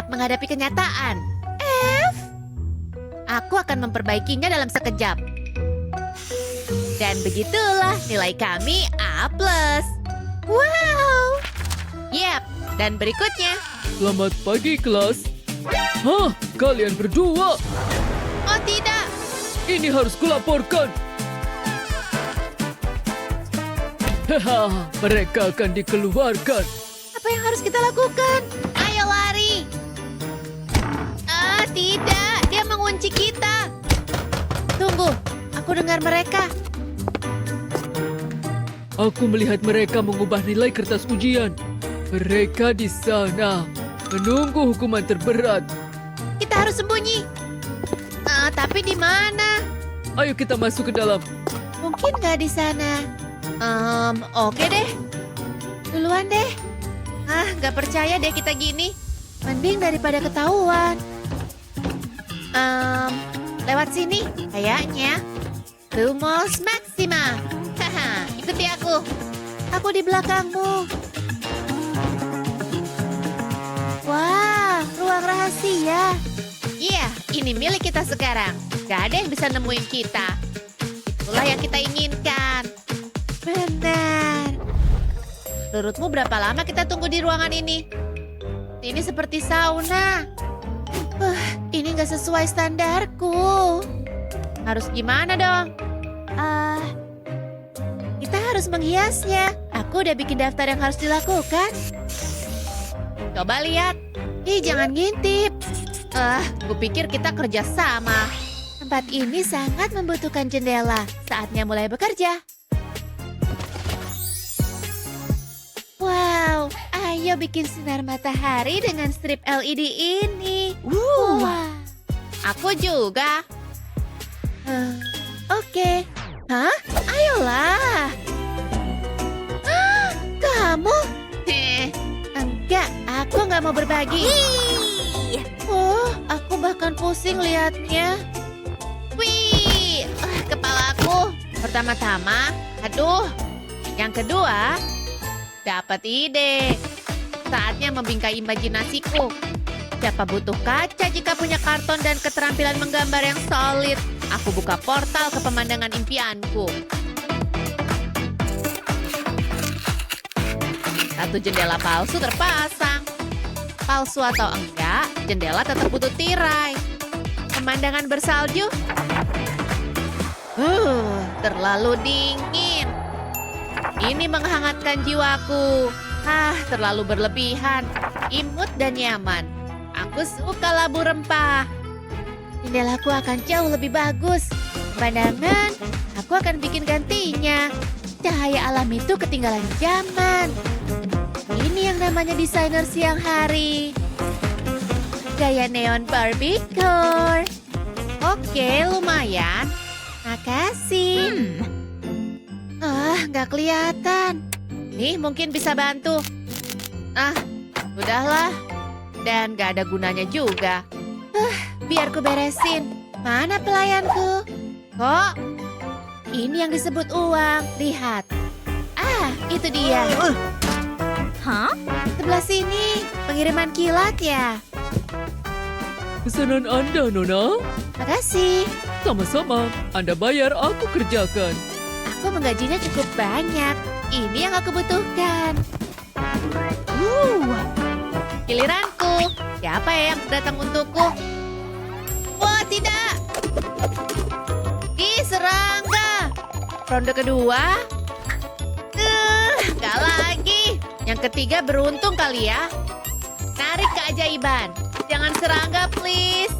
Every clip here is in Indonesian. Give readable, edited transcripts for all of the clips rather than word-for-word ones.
siap menghadapi kenyataan. F. Aku akan memperbaikinya dalam sekejap. Dan begitulah nilai kami A+. Wow. Yap, dan berikutnya. Selamat pagi, kelas. Hah, kalian berdua. Oh tidak. Ini harus kulaporkan. Haha, mereka akan dikeluarkan. Apa yang harus kita lakukan? Ayo lari. Ah, tidak. Dia mengunci kita. Tunggu, aku dengar mereka. Aku melihat mereka mengubah nilai kertas ujian. Mereka di sana menunggu hukuman terberat. Kita harus sembunyi. Tapi di mana? Ayo kita masuk ke dalam. Mungkin nggak di sana. Oke deh. Duluan deh. Nggak percaya deh kita gini. Mending daripada ketahuan. Lewat sini, kayaknya. Lumos Maxima. Haha, ikuti aku. Aku di belakangmu. Wah, ruang rahasia. Iya, ini milik kita sekarang. Gak ada yang bisa nemuin kita. Itulah yang kita inginkan. Benar. Menurutmu berapa lama kita tunggu di ruangan ini? Ini seperti sauna. Ini gak sesuai standarku. Harus gimana dong? Kita harus menghiasnya. Aku udah bikin daftar yang harus dilakukan. Coba lihat. Jangan ngintip. Kupikir kita kerja sama. Tempat ini sangat membutuhkan jendela. Saatnya mulai bekerja. Wow, ayo bikin sinar matahari dengan strip LED ini. Wah, aku juga. Oke. Hah? Ayolah. Kamu? Enggak, aku nggak mau berbagi. Aku bahkan pusing liatnya. Wih, kepalaku. Pertama-tama, aduh. Yang kedua, dapat ide. Saatnya membingkai imajinasiku. Siapa butuh kaca jika punya karton dan keterampilan menggambar yang solid? Aku buka portal ke pemandangan impianku. Satu jendela palsu terpasang. Palsu atau enggak, jendela tetap butuh tirai. Pemandangan bersalju. Terlalu dingin. Ini menghangatkan jiwaku. Terlalu berlebihan. Imut dan nyaman. Aku suka labu rempah. Jendelaku akan jauh lebih bagus. Pandangan, aku akan bikin gantinya. Cahaya alam itu ketinggalan zaman. Ini yang namanya desainer siang hari. Gaya neon Barbiecore. Oke, lumayan. Makasih. Nggak kelihatan. Nih, mungkin bisa bantu. Udahlah. Dan nggak ada gunanya juga. Biar ku beresin. Mana pelayanku? Kok? Ini yang disebut uang. Lihat. Itu dia. Hah? Sebelah sini. Pengiriman kilat ya. Pesanan Anda, Nona? Makasih. Sama-sama. Anda bayar, aku kerjakan. Aku menggajinya cukup banyak. Ini yang aku butuhkan. Giliranku. Siapa yang datang untukku? Wah, tidak. Serangga. Ronde kedua. Gak lagi. Yang ketiga beruntung kali ya. Narik keajaiban. Jangan serangga, please.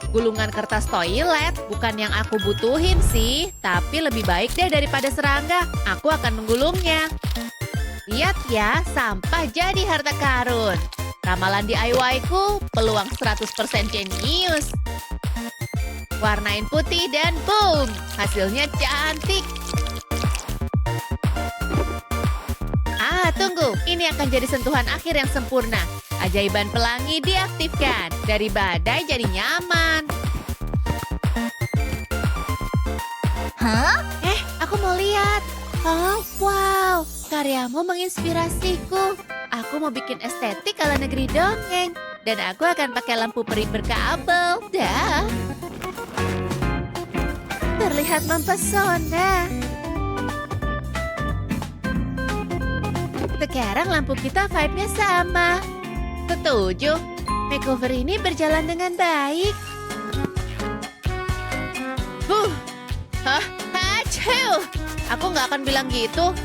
Gulungan kertas toilet. Bukan yang aku butuhin sih. Tapi lebih baik deh daripada serangga. Aku akan menggulungnya. Lihat ya, sampah jadi harta karun. Ramalan DIY-ku, peluang 100% jenius. Warnain putih dan boom, hasilnya cantik. Tunggu, ini akan jadi sentuhan akhir yang sempurna. Ajaiban pelangi diaktifkan. Dari badai jadi nyaman. Aku mau lihat. Wow, karyamu menginspirasiku. Aku mau bikin estetik ala negeri dongeng. Dan aku akan pakai lampu peri berkabel. Dah. Terlihat mempesona. Sekarang lampu kita vibe-nya sama. Setuju. Makeover ini berjalan dengan baik. Hah? Achoo! Aku nggak akan bilang gitu.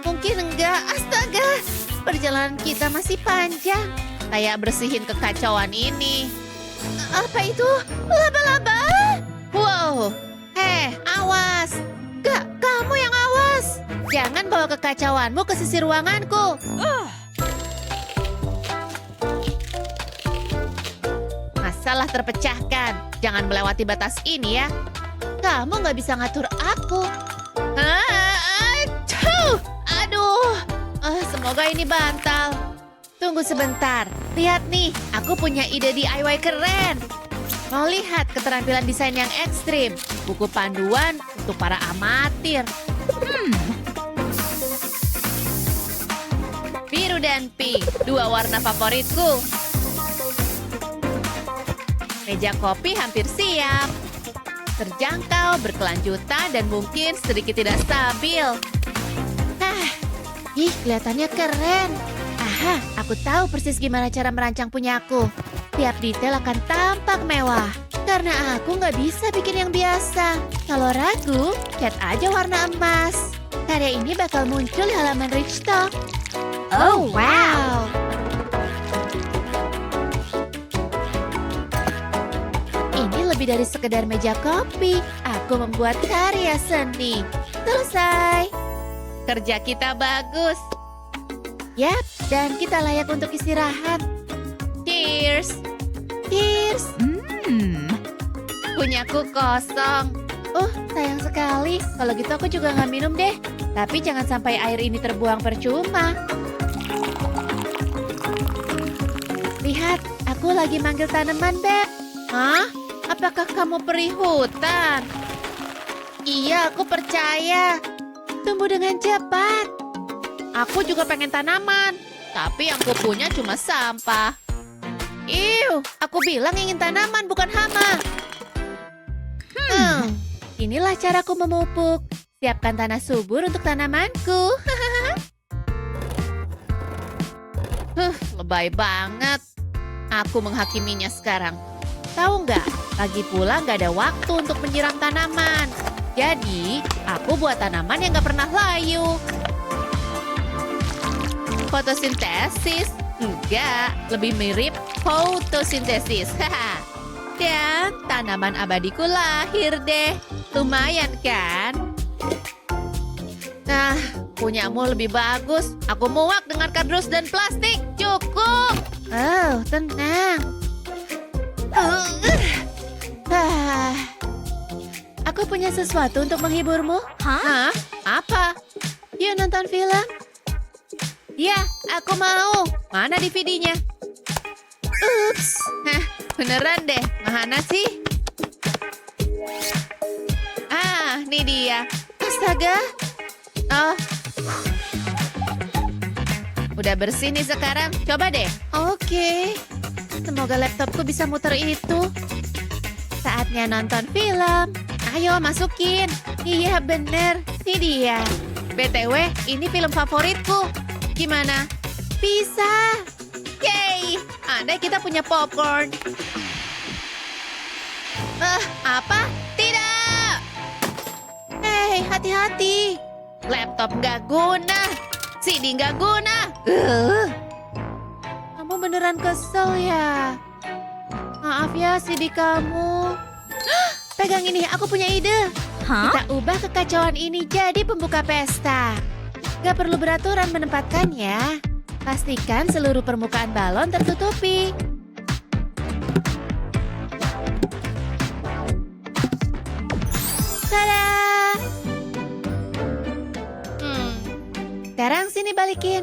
Mungkin enggak. Astaga, perjalanan kita masih panjang. Kayak bersihin kekacauan ini. Apa itu? Laba-laba? Wow. Awas. Gak, kamu yang awas. Jangan bawa kekacauanmu ke sisi ruanganku. Masalah terpecahkan. Jangan melewati batas ini ya. Kamu nggak bisa ngatur aku. Aduh. Semoga ini bantal. Tunggu sebentar. Lihat nih, aku punya ide DIY keren. Mau lihat keterampilan desain yang ekstrim? Buku panduan untuk para amatir. Biru dan pink, dua warna favoritku. Meja kopi hampir siap. Terjangkau, berkelanjutan, dan mungkin sedikit tidak stabil. Kelihatannya keren. Aha, aku tahu persis gimana cara merancang punyaku. Tiap detail akan tampak mewah. Karena aku nggak bisa bikin yang biasa. Kalau ragu, cat aja warna emas. Karya ini bakal muncul di halaman Richtalk. Oh, wow! Ini lebih dari sekedar meja kopi. Aku membuat karya seni. Selesai. Kerja kita bagus. Yap, dan kita layak untuk istirahat. Cheers. Cheers. Punyaku kosong. Sayang sekali. Kalau gitu aku juga nggak minum deh. Tapi jangan sampai air ini terbuang percuma. Lihat, aku lagi manggil tanaman, Beb. Hah? Apakah kamu peri hutan? Iya, aku percaya. Tumbuh dengan cepat. Aku juga pengen tanaman, tapi yang kupunya cuma sampah. Aku bilang ingin tanaman, bukan hama. Inilah caraku memupuk. Siapkan tanah subur untuk tanamanku. Lebay banget. Aku menghakiminya sekarang. Tahu nggak, lagi pula nggak ada waktu untuk menyiram tanaman. Jadi, aku buat tanaman yang nggak pernah layu. Fotosintesis? Enggak, lebih mirip fotosintesis. Dan tanaman abadiku lahir deh. Lumayan kan? Nah, punyamu lebih bagus. Aku muak dengan kardus dan plastik. Cukup. Oh, tenang. Aku punya sesuatu untuk menghiburmu. Hah? Apa? Yuk nonton film. Ya, aku mau. Mana DVD-nya? Ups. Beneran deh. Mana sih? Nih dia. Astaga. Oh. Udah bersih nih sekarang. Coba deh. Oke. Semoga laptopku bisa muter itu. Saatnya nonton film. Ayo masukin. Iya bener. Ini dia. BTW, ini film favoritku. Gimana? Bisa. Yeay. Andai kita punya popcorn. Apa? Tidak. Hei, hati-hati. Laptop nggak guna. CD nggak guna. Kamu beneran kesel ya? Maaf ya CD kamu. Pegang ini, aku punya ide. Kita ubah kekacauan ini jadi pembuka pesta. Gak perlu beraturan menempatkannya. Pastikan seluruh permukaan balon tertutupi. Tada! Sekarang sini balikin.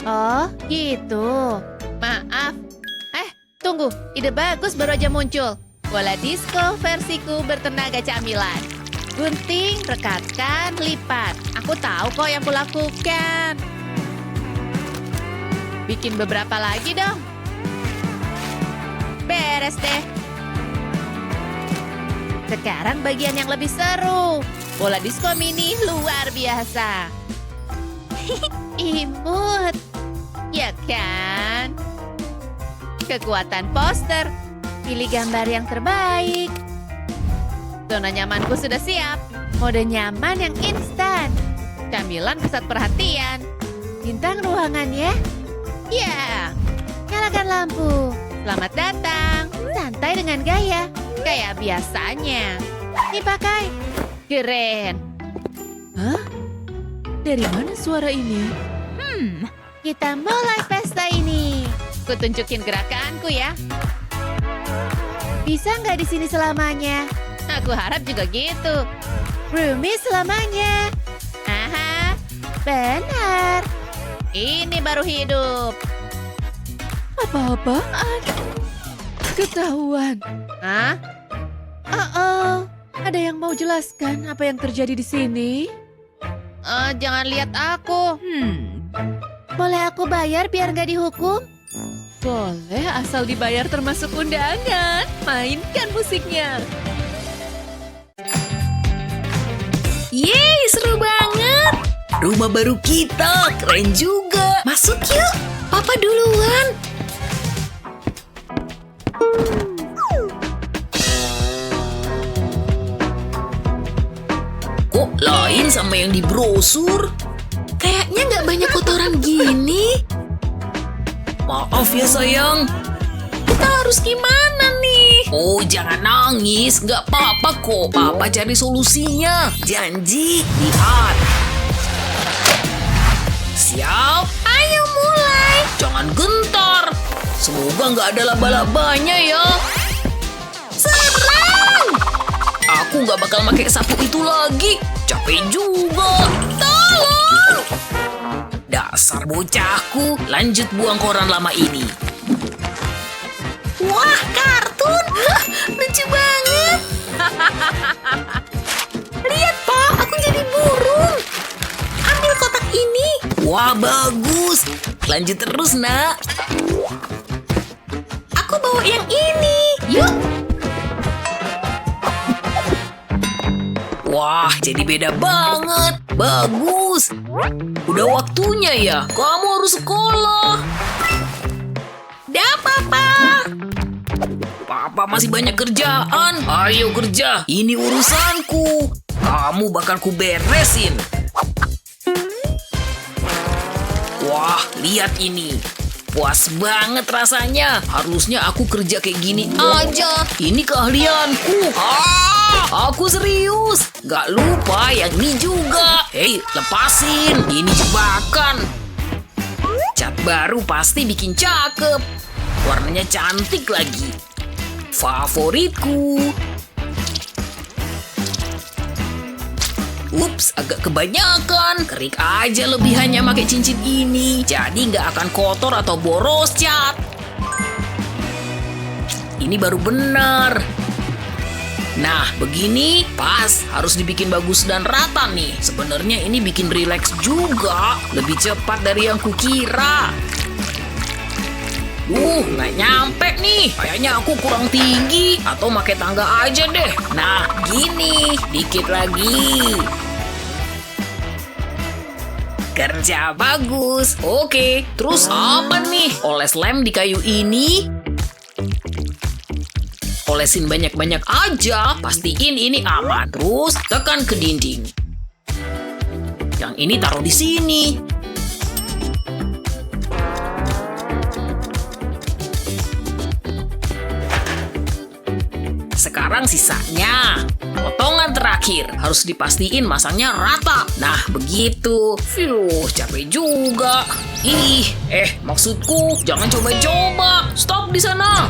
Oh, gitu. Maaf. Tunggu. Ide bagus baru aja muncul. Bola disco versiku bertenaga camilan. Gunting, rekatkan, lipat. Aku tahu kok yang kulakukan. Bikin beberapa lagi dong. Beres deh. Sekarang bagian yang lebih seru. Bola disko mini luar biasa. Imut. Ya kan? Kekuatan poster. Pilih gambar yang terbaik. Zona nyamanku sudah siap. Mode nyaman yang instan. Camilan pusat perhatian. Bintang ruangannya. Ya, nyalakan lampu. Selamat datang. Santai dengan gaya. Kayak biasanya. Dipakai. Keren. Hah? Dari mana suara ini? Kita mulai pesta ini. Kutunjukin gerakanku ya. Bisa nggak di sini selamanya? Aku harap juga gitu. Rumi selamanya. Aha, benar. Ini baru hidup. Apa-apaan? Ketahuan. Hah? Oh, ada yang mau jelaskan apa yang terjadi di sini? Jangan lihat aku. Boleh aku bayar biar nggak dihukum? Boleh, asal dibayar termasuk undangan. Mainkan musiknya. Yeay, seru banget. Rumah baru kita, keren juga. Masuk yuk, Papa duluan. Kok lain sama yang di brosur? Kayaknya nggak banyak kotoran gini. Maaf ya sayang. Kita harus gimana nih? Oh, jangan nangis. Nggak apa-apa kok. Papa cari solusinya. Janji. Lihat. Siap? Ayo mulai. Jangan gentar. Semoga nggak ada laba-labanya ya. Serang! Aku nggak bakal pakai sapu itu lagi. Capek juga. Tolong! Dasar bocahku. Lanjut buang koran lama ini. Wah, kartun! Lucu banget! Lihat, Pak! Aku jadi burung! Ambil kotak ini! Wah, bagus! Lanjut terus, nak! Aku bawa yang ini! Yuk! Wah, jadi beda banget! Bagus! Udah waktunya ya? Kamu harus sekolah! Dah, Papa! Papa masih banyak kerjaan. Ayo kerja. Ini urusanku. Kamu bakal kuberesin. Wah, lihat ini. Puas banget rasanya. Harusnya aku kerja kayak gini aja. Ini keahlianku. Aku serius. Gak lupa yang ini juga. Hei, lepasin. Ini jebakan. Cat baru pasti bikin cakep. Warnanya cantik lagi. Favoritku. Ups, agak kebanyakan. Kerik aja lebihannya pakai cincin ini. Jadi nggak akan kotor atau boros cat. Ini baru benar. Nah, begini pas. Harus dibikin bagus dan rata nih. Sebenarnya ini bikin rileks juga. Lebih cepat dari yang kukira. Nggak nyampe nih. Kayaknya aku kurang tinggi. Atau pakai tangga aja deh. Nah, gini. Dikit lagi. Kerja bagus. Oke, terus apa nih? Oles lem di kayu ini. Olesin banyak-banyak aja. Pastiin ini aman. Terus tekan ke dinding. Yang ini taruh di sini. Sekarang sisanya. Potongan terakhir. Harus dipastiin masangnya rata. Nah, begitu. Capek juga. Maksudku jangan coba-coba. Stop di sana.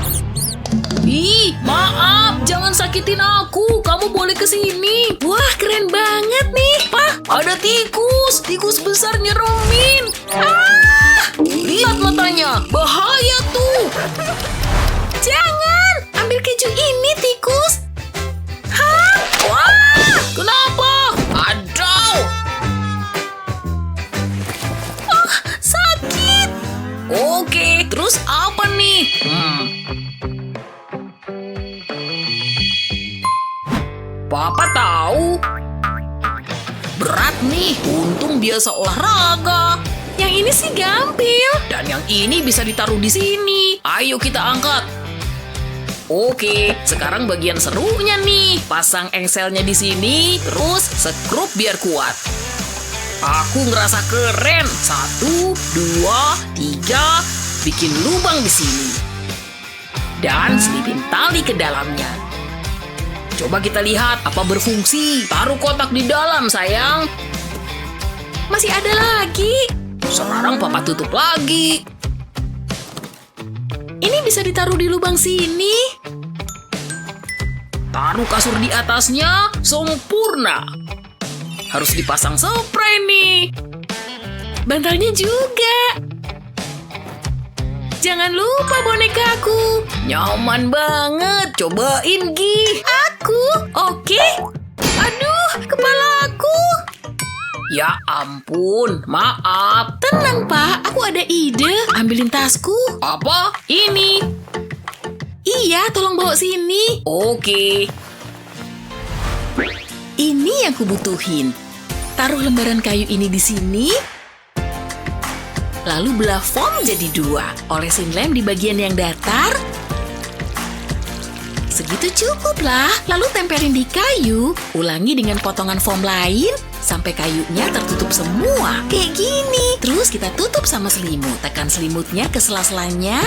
Maaf. Jangan sakitin aku. Kamu boleh kesini. Wah, keren banget nih. Pak, ada tikus. Tikus besar nyeremin. Lihat matanya. Bahaya tuh. Jangan. Ambil keju ini, tikus. Hah? Wah! Kenapa? Aduh! Sakit! nih. Untung biasa olahraga. Yang ini sih gampil. Dan yang ini bisa ditaruh di sini. Ayo kita angkat. Oke, sekarang bagian serunya nih. Pasang engselnya di sini, terus sekrup biar kuat. Aku ngerasa keren. 1, 2, 3. Bikin lubang di sini. Dan selipin tali ke dalamnya. Coba kita lihat apa berfungsi. Taruh kotak di dalam, sayang. Masih ada lagi. Sekarang papa tutup lagi. Ini bisa ditaruh di lubang sini. Taruh kasur di atasnya, sempurna. Harus dipasang spray nih. Bantalnya juga. Jangan lupa bonekaku. Nyaman banget. Cobain, Gi. Aku? Oke. Aduh, kepalaku. Ya ampun, maaf. Tenang, Pak. Aku ada ide. Ambilin tasku. Apa? Ini. Iya, tolong bawa sini. Oke. Ini yang kubutuhin. Taruh lembaran kayu ini di sini. Lalu belah foam jadi 2. Olesin lem di bagian yang datar. Segitu cukup lah. Lalu tempelin di kayu. Ulangi dengan potongan foam lain sampai kayunya tertutup semua. Kayak gini. Terus kita tutup sama selimut. Tekan selimutnya ke sela-selanya.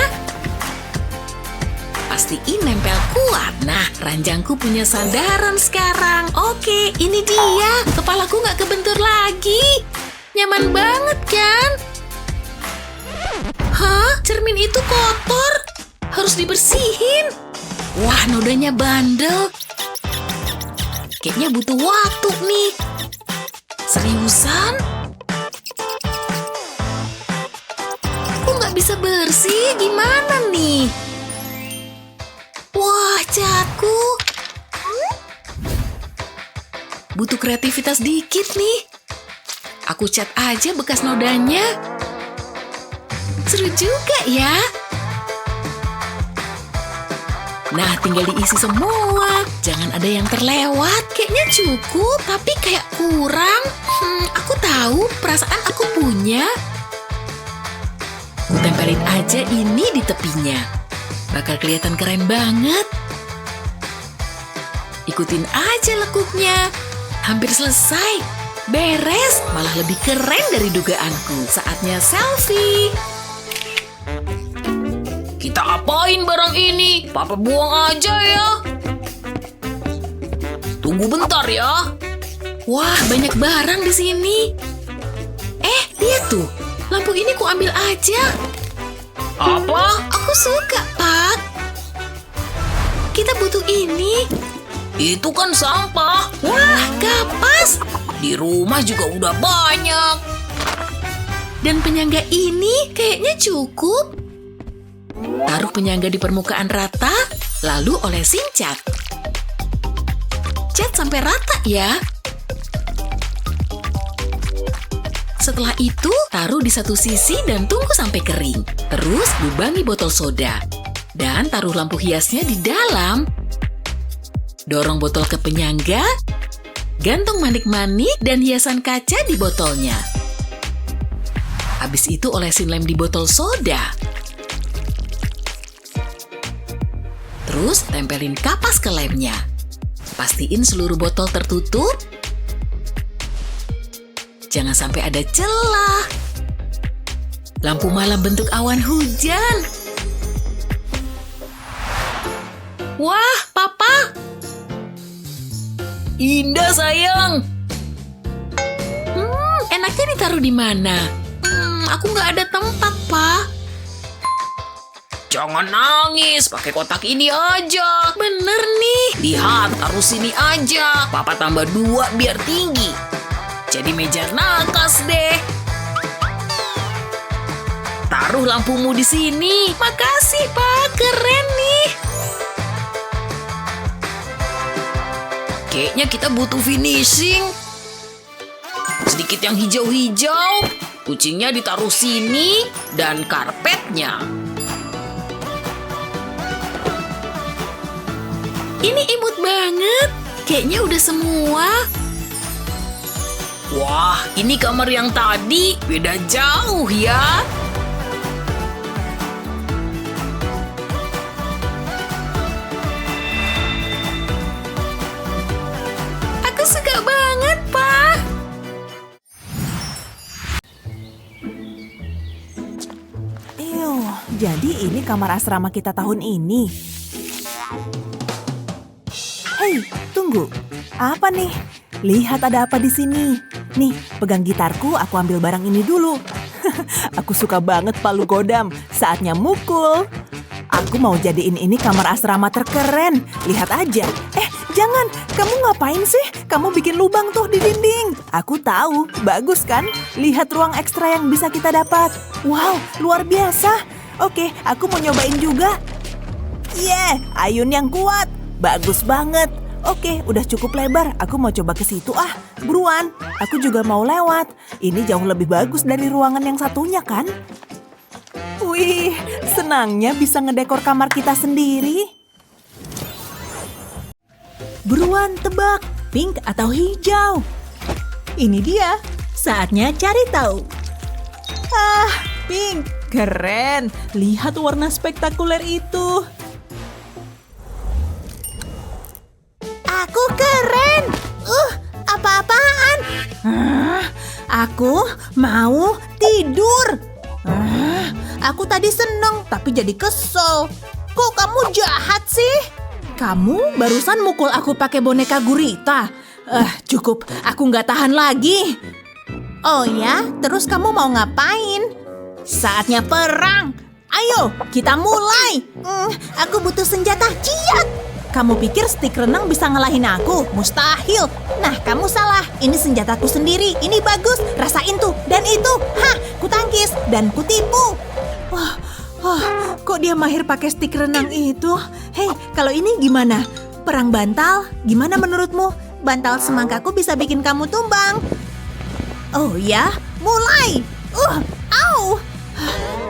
Pastiin nempel kuat. Nah, ranjangku punya sandaran sekarang. Oke, ini dia. Kepalaku nggak kebentur lagi. Nyaman banget kan? Hah? Cermin itu kotor. Harus dibersihin. Wah, nodanya bandel. Kayaknya butuh waktu nih. Seriusan? Kok nggak bisa bersih? Gimana nih? Wah, catku. Butuh kreativitas dikit nih. Aku cat aja bekas nodanya. Seru juga ya. Nah, tinggal diisi semua. Jangan ada yang terlewat. Kayaknya cukup, tapi kayak kurang. Aku tahu, perasaan aku punya. Aku tempelin aja ini di tepinya. Bakal kelihatan keren banget. Ikutin aja lekuknya. Hampir selesai. Beres, malah lebih keren dari dugaanku. Saatnya selfie. Kita apain barang ini? Papa buang aja ya. Tunggu bentar ya. Wah, banyak barang di sini. Lihat tuh. Lampu ini ku ambil aja. Apa? Aku suka, Pak. Kita butuh ini. Itu kan sampah. Wah, kapas. Di rumah juga udah banyak. Dan penyangga ini kayaknya cukup. Taruh penyangga di permukaan rata, lalu olesin cat. Cat sampai rata ya. Setelah itu, taruh di satu sisi dan tunggu sampai kering. Terus lubangi botol soda. Dan taruh lampu hiasnya di dalam. Dorong botol ke penyangga. Gantung manik-manik dan hiasan kaca di botolnya. Habis itu olesin lem di botol soda. Terus tempelin kapas ke lemnya. Pastiin seluruh botol tertutup. Jangan sampai ada celah. Lampu malam bentuk awan hujan. Wah, Papa. Indah, sayang. Enaknya ditaruh di mana? Aku nggak ada tempat, Pak. Jangan nangis, pakai kotak ini aja. Bener nih. Lihat, taruh sini aja. Papa tambah 2 biar tinggi. Jadi meja nakas deh. Taruh lampumu di sini. Makasih, Pak. Keren nih. Kayaknya kita butuh finishing. Sedikit yang hijau-hijau. Kucingnya ditaruh sini dan karpetnya. Ini imut banget. Kayaknya udah semua. Wah, ini kamar yang tadi. Beda jauh ya. Aku suka banget, Pak. Jadi ini kamar asrama kita tahun ini. Hei, tunggu. Apa nih? Lihat ada apa di sini. Nih, pegang gitarku, aku ambil barang ini dulu. Aku suka banget palu godam. Saatnya mukul. Aku mau jadiin ini kamar asrama terkeren. Lihat aja. Jangan. Kamu ngapain sih? Kamu bikin lubang tuh di dinding. Aku tahu. Bagus kan? Lihat ruang ekstra yang bisa kita dapat. Wow, luar biasa. Oke, aku mau nyobain juga. Ayun yang kuat. Bagus banget. Oke, udah cukup lebar. Aku mau coba ke situ Buruan, aku juga mau lewat. Ini jauh lebih bagus dari ruangan yang satunya kan? Wih, senangnya bisa ngedekor kamar kita sendiri. Buruan tebak, pink atau hijau? Ini dia, saatnya cari tahu. Pink, keren. Lihat warna spektakuler itu. Aku keren. Apa-apaan? Aku mau tidur. Aku tadi seneng, tapi jadi kesel. Kok kamu jahat sih? Kamu barusan mukul aku pakai boneka gurita. Cukup, aku nggak tahan lagi. Oh ya, terus kamu mau ngapain? Saatnya perang. Ayo, kita mulai. Aku butuh senjata. Ciat! Kamu pikir stik renang bisa ngalahin aku? Mustahil. Nah, kamu salah. Ini senjataku sendiri. Ini bagus. Rasain tuh. Dan itu. Kutangkis. Dan kutipu. Kok dia mahir pakai stik renang itu? Hei, kalau ini gimana? Perang bantal? Gimana menurutmu? Bantal semangkaku bisa bikin kamu tumbang. Oh ya? Mulai. Au.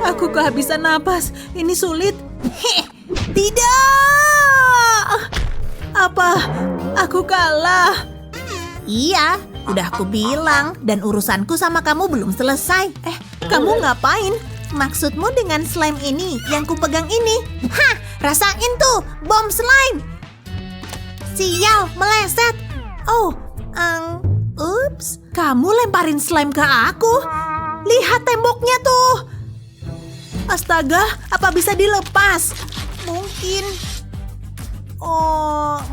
Aku kehabisan napas. Ini sulit. Tidak. Apa? Aku kalah? Iya, udah aku bilang. Dan urusanku sama kamu belum selesai. Kamu ngapain? Maksudmu dengan slime ini yang kupegang ini? Rasain tuh, bom slime. Sial, meleset. Ups. Kamu lemparin slime ke aku? Lihat temboknya tuh. Astaga, apa bisa dilepas? Mungkin.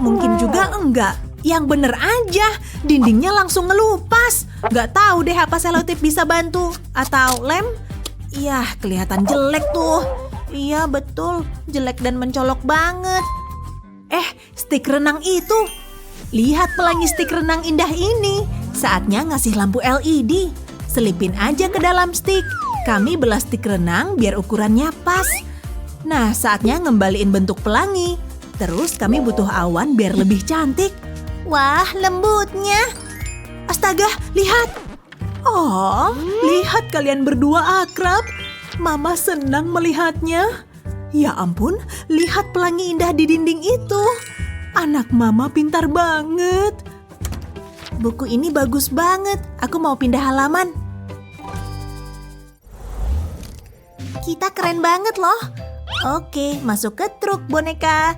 Mungkin juga enggak. Yang bener aja, dindingnya langsung ngelupas. Gak tahu deh apa selotip bisa bantu. Atau lem? Yah, kelihatan jelek tuh. Iya, betul. Jelek dan mencolok banget. Stik renang itu. Lihat pelangi stik renang indah ini. Saatnya ngasih lampu LED. Selipin aja ke dalam stik. Kami belah stik renang biar ukurannya pas. Nah, saatnya ngembaliin bentuk pelangi. Terus kami butuh awan biar lebih cantik. Wah, lembutnya. Astaga, lihat. Lihat kalian berdua akrab. Mama senang melihatnya. Ya ampun, lihat pelangi indah di dinding itu. Anak mama pintar banget. Buku ini bagus banget. Aku mau pindah halaman. Kita keren banget loh. Oke, masuk ke truk boneka.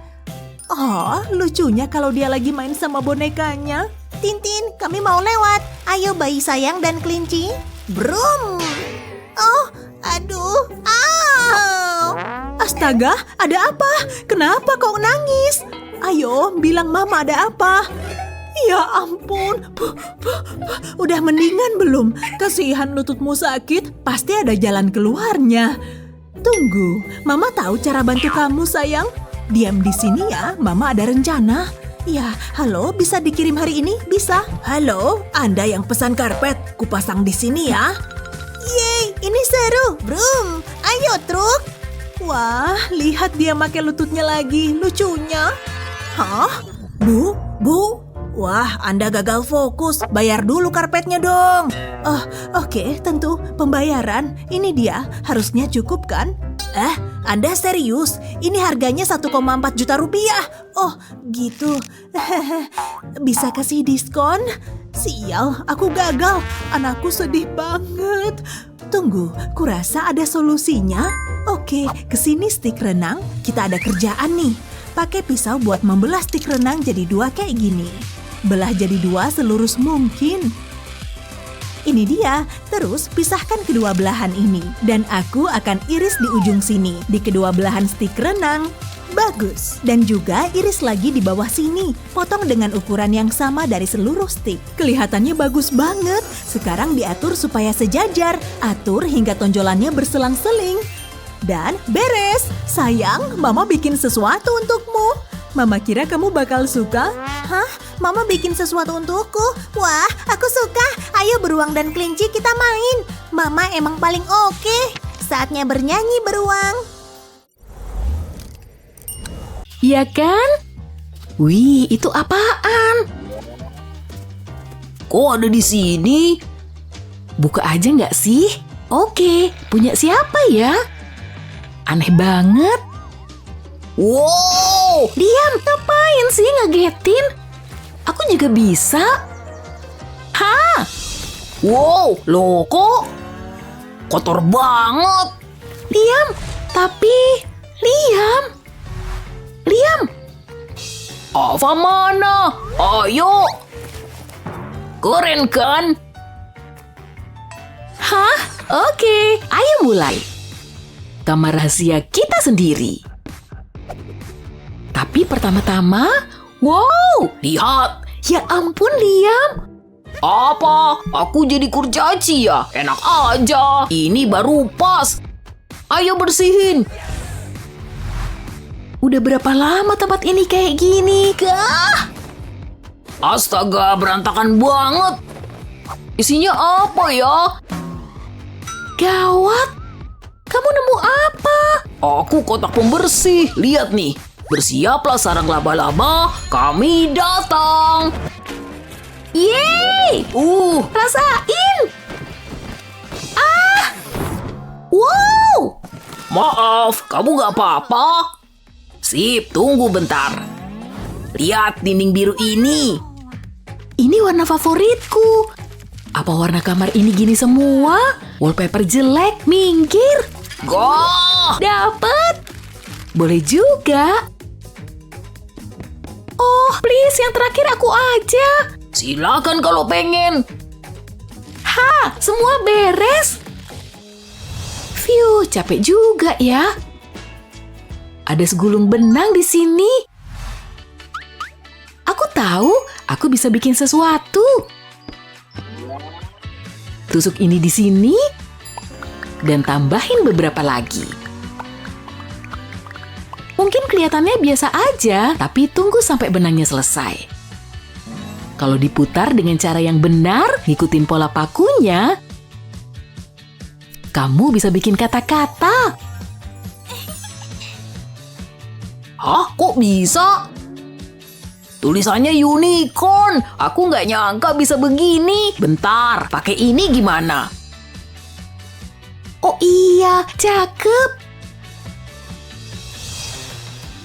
Lucunya kalau dia lagi main sama bonekanya. Tintin, kami mau lewat. Ayo bayi sayang dan kelinci. Brum. Aduh. Astaga, ada apa? Kenapa kau nangis? Ayo, bilang mama ada apa? Ya ampun. Udah mendingan belum? Kasihan lututmu sakit, pasti ada jalan keluarnya. Tunggu, mama tahu cara bantu kamu sayang. Diam di sini ya, mama ada rencana. Ya, halo, bisa dikirim hari ini? Bisa. Halo, Anda yang pesan karpet, kupasang di sini ya. Yeay, ini seru. Brum, ayo truk. Wah, lihat dia pakai lututnya lagi, lucunya. Bu. Wah, Anda gagal fokus. Bayar dulu karpetnya dong. Oke, tentu. Pembayaran. Ini dia. Harusnya cukup kan? Anda serius? Ini harganya 1,4 juta rupiah. Oh, gitu. Bisa kasih diskon? Sial, aku gagal. Anakku sedih banget. Tunggu, kurasa ada solusinya. Oke, kesini stik renang. Kita ada kerjaan nih. Pakai pisau buat membelah stik renang jadi 2 kayak gini. Belah jadi 2 selurus mungkin. Ini dia. Terus pisahkan kedua belahan ini. Dan aku akan iris di ujung sini, di kedua belahan stik renang. Bagus. Dan juga iris lagi di bawah sini. Potong dengan ukuran yang sama dari seluruh stik. Kelihatannya bagus banget. Sekarang diatur supaya sejajar. Atur hingga tonjolannya berselang-seling. Dan beres. Sayang, Mama bikin sesuatu untukmu. Mama kira kamu bakal suka. Hah? Mama bikin sesuatu untukku? Wah, aku suka. Ayo beruang dan kelinci kita main. Mama emang paling oke. Saatnya bernyanyi beruang. Ya kan? Wih, itu apaan? Kok ada di sini? Buka aja nggak sih? Oke, punya siapa ya? Aneh banget. Wow! Diam, ngapain sih ngagetin? Aku juga bisa. Hah? Wow, loh kok kotor banget. Liam, tapi Liam. Ava mana? Ayo. Keren kan? Hah? Oke, ayo mulai. Kamar rahasia kita sendiri. Tapi pertama-tama, wow, Lihat. ya ampun Liam. Apa? Aku jadi kurcaci ya? Enak aja. Ini baru pas. Ayo bersihin. Udah berapa lama tempat ini kayak gini, kah? Astaga, berantakan banget. Isinya apa ya? Gawat. Kamu nemu apa? Aku kotak pembersih. Lihat nih. Bersiaplah sarang laba-laba. Kami datang. Yeay! Rasain! Wow! Maaf, kamu gak apa-apa? Sip, tunggu bentar. Lihat dinding biru ini. Ini warna favoritku. Apa warna kamar ini gini semua? Wallpaper jelek, minggir. Gah! Dapat. Boleh juga. Oh, please, yang terakhir aku aja. Silakan kalau pengen. Ha, semua beres. Phew, capek juga ya. Ada segulung benang di sini. Aku tahu, aku bisa bikin sesuatu. Tusuk ini di sini dan tambahin beberapa lagi. Mungkin kelihatannya biasa aja, tapi tunggu sampai benangnya selesai. Kalau diputar dengan cara yang benar, ngikutin pola pakunya, kamu bisa bikin kata-kata. Hah? Kok bisa? Tulisannya unicorn. Aku nggak nyangka bisa begini. Bentar, pakai ini gimana? Oh iya, cakep.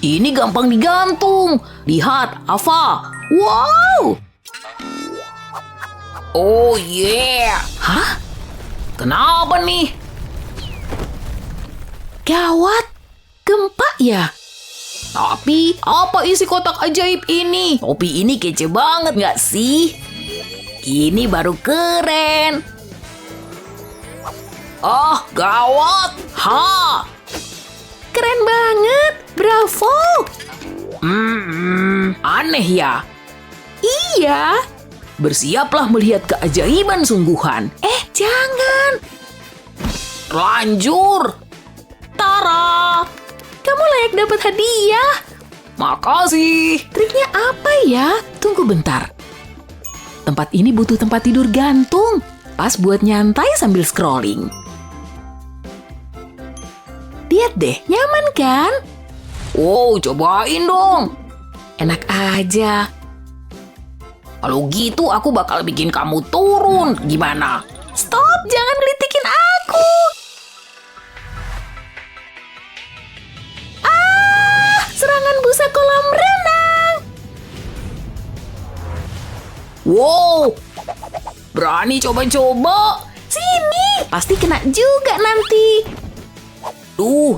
Ini gampang digantung. Lihat, Ava. Wow! Oh yeah! Hah? Kenapa nih? Gawat. Gempa ya? Tapi, apa isi kotak ajaib ini? Topi ini kece banget nggak sih? Ini baru keren. Ah, gawat! Ha! Keren banget. Bravo. Aneh ya. Iya. Bersiaplah melihat keajaiban sungguhan. Jangan. Lanjur. Tara. Kamu layak dapat hadiah. Makasih. Triknya apa ya? Tunggu bentar. Tempat ini butuh tempat tidur gantung. Pas buat nyantai sambil scrolling. Lihat deh, nyaman kan? Wow, cobain dong. Enak aja. Kalau gitu aku bakal bikin kamu turun. Gimana? Stop, jangan gelitikin aku. Serangan busa kolam renang. Wow, Berani coba-coba? Sini, pasti kena juga nanti.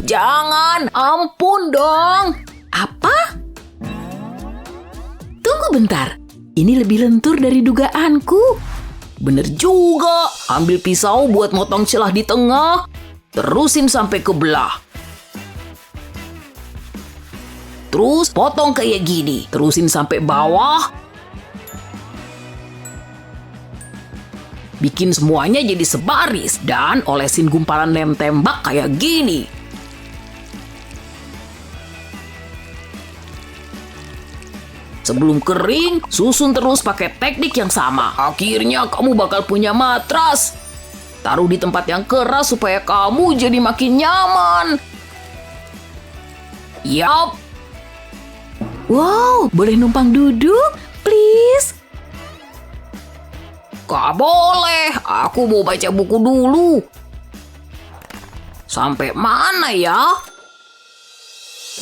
Jangan. Ampun dong. Apa? Tunggu bentar. Ini lebih lentur dari dugaanku. Bener juga. Ambil pisau buat motong celah di tengah. Terusin sampai ke belah. Terus potong kayak gini. Terusin sampai bawah. Bikin semuanya jadi sebaris. Dan olesin gumpalan lem tembak kayak gini. Sebelum kering, susun terus pakai teknik yang sama. Akhirnya kamu bakal punya matras. Taruh di tempat yang keras supaya kamu jadi makin nyaman. Yap. Wow, boleh numpang duduk? Please. Gak boleh, aku mau baca buku dulu. Sampai mana ya?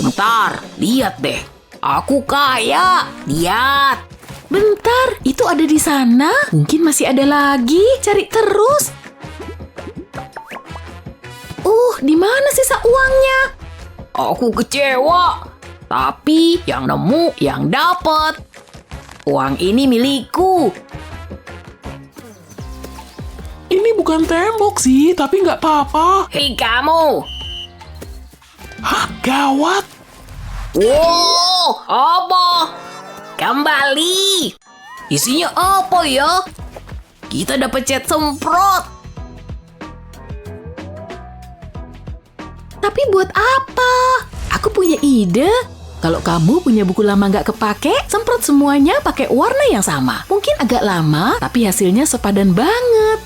Bentar, lihat deh. Aku kaya, lihat. Bentar, itu ada di sana. Mungkin masih ada lagi. Cari terus. Di mana sisa uangnya? Aku kecewa. Tapi yang nemu yang dapat. Uang ini milikku. Ini bukan tembok sih, tapi nggak apa-apa. Hei kamu. Hah, gawat. Wow, apa? Kembali. Isinya apa ya? Kita dapat cat semprot. Tapi buat apa? Aku punya ide. Kalau kamu punya buku lama nggak kepake, semprot semuanya pakai warna yang sama. Mungkin agak lama, tapi hasilnya sepadan banget.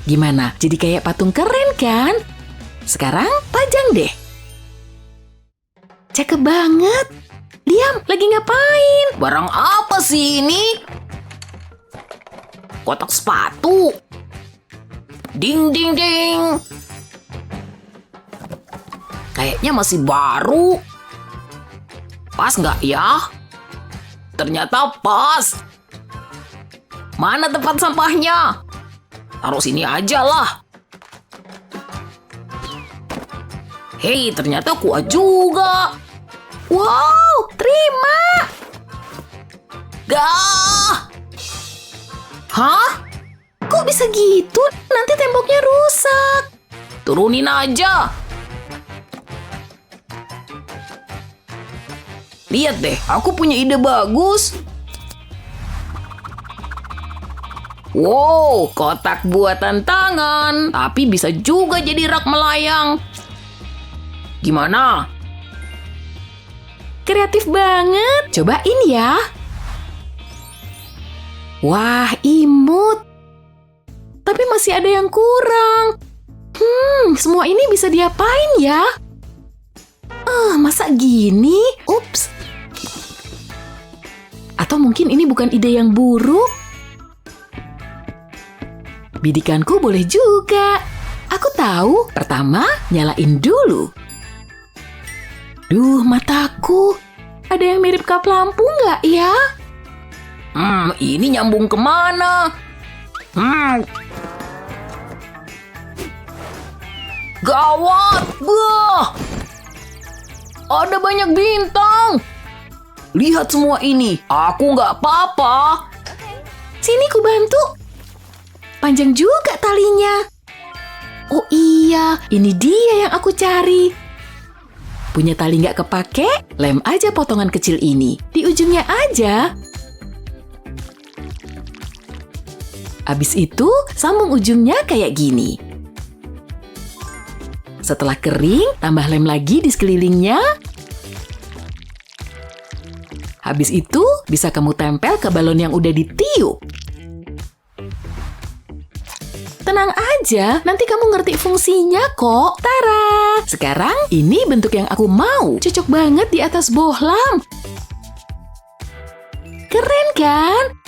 Gimana? Jadi kayak patung keren kan? Sekarang pajang deh. Cakep banget. Liam, lagi ngapain? Barang apa sih ini? Kotak sepatu. Ding ding ding. Kayaknya masih baru. Pas nggak ya? Ternyata pas. Mana tempat sampahnya? Taruh sini aja lah. Hei, ternyata kuat juga. Wow, terima. Gah! Hah? Kok bisa gitu? Nanti temboknya rusak. Turunin aja. Lihat deh, aku punya ide bagus. Wow, kotak buatan tangan. Tapi bisa juga jadi rak melayang. Gimana? Kreatif banget. Cobain ya. Wah, imut. Tapi masih ada yang kurang. Semua ini bisa diapain ya? Masa gini? Ups. Atau mungkin ini bukan ide yang buruk? Bidikanku boleh juga. Aku tahu. Pertama, nyalain dulu. Duh, mataku. Ada yang mirip kap lampu nggak ya? Ini nyambung kemana? Gawat! Wah! Ada banyak bintang. Lihat semua ini. Aku nggak apa-apa. Sini ku bantu. Panjang juga talinya. Oh iya, ini dia yang aku cari. Punya tali nggak kepake? Lem aja potongan kecil ini. Di ujungnya aja. Abis itu, sambung ujungnya kayak gini. Setelah kering, tambah lem lagi di sekelilingnya. Habis itu, bisa kamu tempel ke balon yang udah ditiup. Tenang aja, nanti kamu ngerti fungsinya kok. Tara! Sekarang, ini bentuk yang aku mau. Cocok banget di atas bohlam. Keren kan?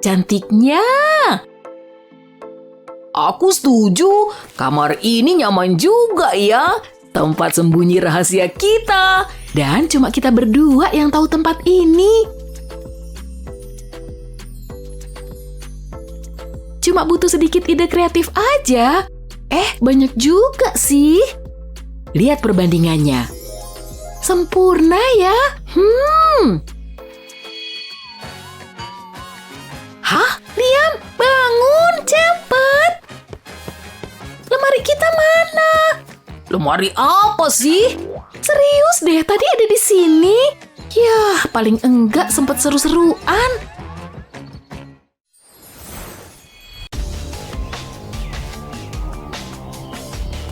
Cantiknya. Aku setuju. Kamar ini nyaman juga ya. Tempat sembunyi rahasia kita. Dan cuma kita berdua yang tahu tempat ini. Cuma butuh sedikit ide kreatif aja. Banyak juga sih. Lihat perbandingannya. Sempurna ya. Hah? Liam, bangun, cepat. Lemari kita mana? Lemari apa sih? Serius deh, tadi ada di sini. Yah, paling enggak sempat seru-seruan.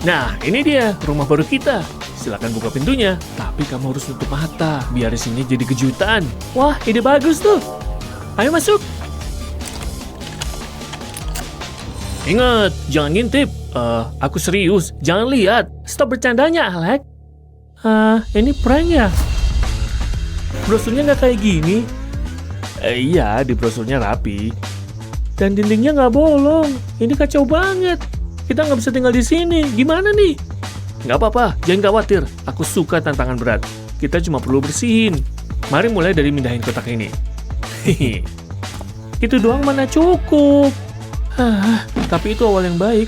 Nah, ini dia rumah baru kita. Silakan buka pintunya, tapi kamu harus tutup mata biar di sini jadi kejutan. Wah, ide bagus tuh. Ayo masuk. Ingat, jangan ngintip. Aku serius. Jangan lihat. Stop bercandanya, Alex. Ini prank ya? Brosurnya nggak kayak gini. Iya, di brosurnya rapi. Dan dindingnya nggak bolong. Ini kacau banget. Kita nggak bisa tinggal di sini. Gimana nih? Nggak apa-apa, jangan khawatir. Aku suka tantangan berat. Kita cuma perlu bersihin. Mari mulai dari mindahin kotak ini. Hehe. Itu doang mana cukup. Tapi itu awal yang baik.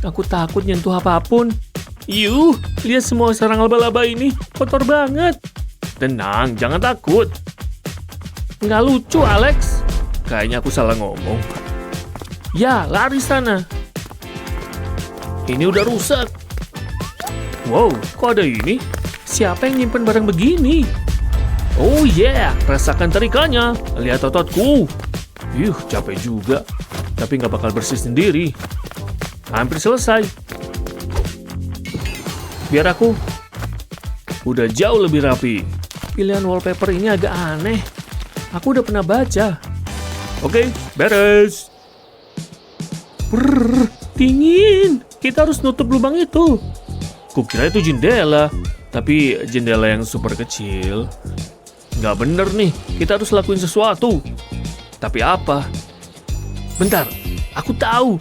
Aku takut nyentuh apapun. Yuh, lihat semua sarang laba-laba ini. Kotor banget. Tenang, jangan takut. Nggak lucu, Alex. Kayaknya aku salah ngomong. Ya, lari sana. Ini udah rusak. Wow, kok ada ini? Siapa yang nyimpen barang begini? Oh yeah, rasakan tarikannya. Lihat ototku. Capek juga. Tapi nggak bakal bersih sendiri. Hampir selesai. Biar aku. Udah jauh lebih rapi. Pilihan wallpaper ini agak aneh. Aku udah pernah baca. Oke, beres. Brrr, dingin. Kita harus nutup lubang itu. Kukira itu jendela. Tapi jendela yang super kecil. Nggak bener nih. Kita harus lakuin sesuatu. Tapi apa? Bentar, aku tahu.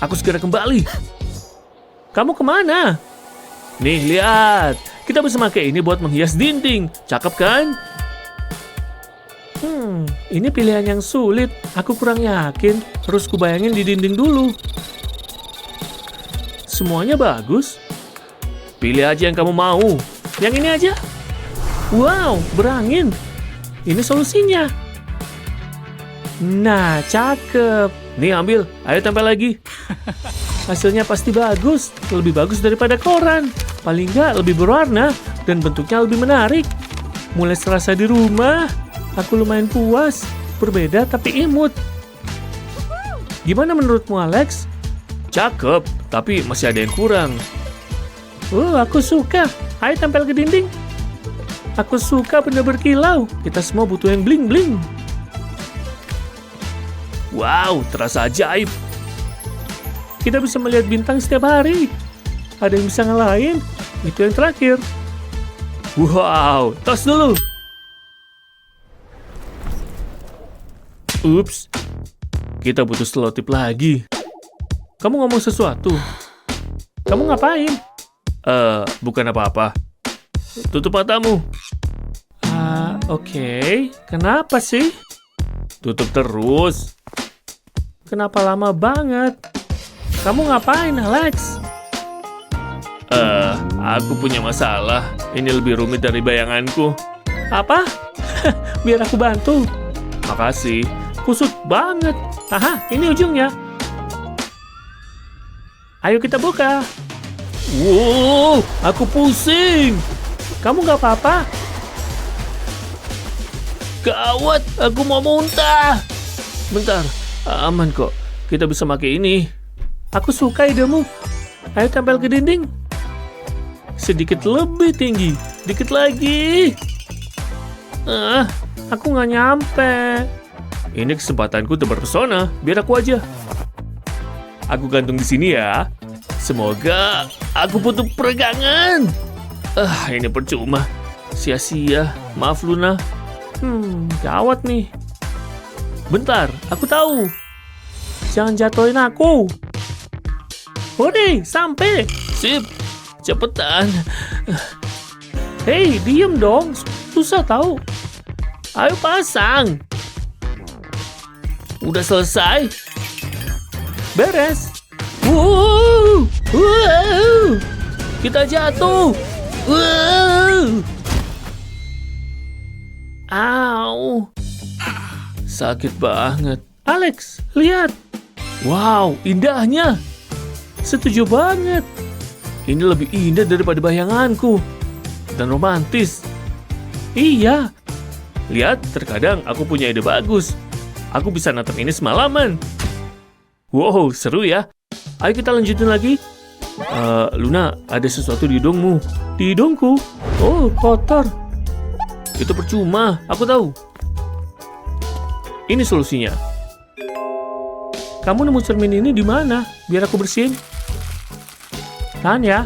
Aku segera kembali. Kamu kemana? Nih, lihat. Kita bisa pakai ini buat menghias dinding. Cakep kan? Ini pilihan yang sulit. Aku kurang yakin. Harus kubayangin di dinding dulu. Semuanya bagus. Pilih aja yang kamu mau. Yang ini aja. Wow, berangin. Ini solusinya. Nah, cakep. Nih, ambil. Ayo tempel lagi. Hasilnya pasti bagus. Lebih bagus daripada koran. Paling nggak lebih berwarna. Dan bentuknya lebih menarik. Mulai serasa di rumah. Aku lumayan puas. Berbeda tapi imut. Gimana menurutmu, Alex? Cakep, tapi masih ada yang kurang. Aku suka. Ayo tempel ke dinding. Aku suka benda berkilau. Kita semua butuh yang bling-bling. Wow, terasa ajaib. Kita bisa melihat bintang setiap hari. Ada yang bisa ngalahin. Itu yang terakhir. Wow, tos dulu. Ups. Kita butuh selotip lagi. Kamu ngomong sesuatu. Kamu ngapain? Bukan apa-apa. Tutup matamu. Oke. Kenapa sih? Tutup terus. Kenapa lama banget? Kamu ngapain, Alex? Aku punya masalah. Ini lebih rumit dari bayanganku. Apa? Biar aku bantu. Makasih. Kusut banget. Aha, ini ujungnya. Ayo kita buka. Wow, aku pusing. Kamu nggak apa-apa? Gawat, aku mau muntah. Bentar, aman kok. Kita bisa pakai ini. Aku suka idemu. Ayo tempel ke dinding. Sedikit lebih tinggi. Dikit lagi. Aku nggak nyampe. Ini kesempatanku untuk berpesona. Biar aku aja. Aku gantung di sini ya. Semoga aku butuh peregangan. Ini percuma. Sia-sia. Maaf, Luna. Gawat nih. Bentar, aku tahu. jangan jatuhin aku. Hore, sampai. Sip, cepetan. Hei, diem dong. Susah tahu. Ayo pasang. Udah selesai. Beres. Wow, wow. Kita jatuh. Wow. Au. Sakit banget. Alex, lihat. Wow, indahnya. Setuju banget. Ini lebih indah daripada bayanganku. Dan romantis. Iya. Lihat, terkadang aku punya ide bagus. Aku bisa natap ini semalaman. Wow, seru ya. Ayo kita lanjutin lagi. Luna, ada sesuatu di hidungmu. Di hidungku? Oh, kotor. Itu percuma, aku tahu. Ini solusinya. Kamu nemu cermin ini di mana? Biar aku bersihin. Tahan ya.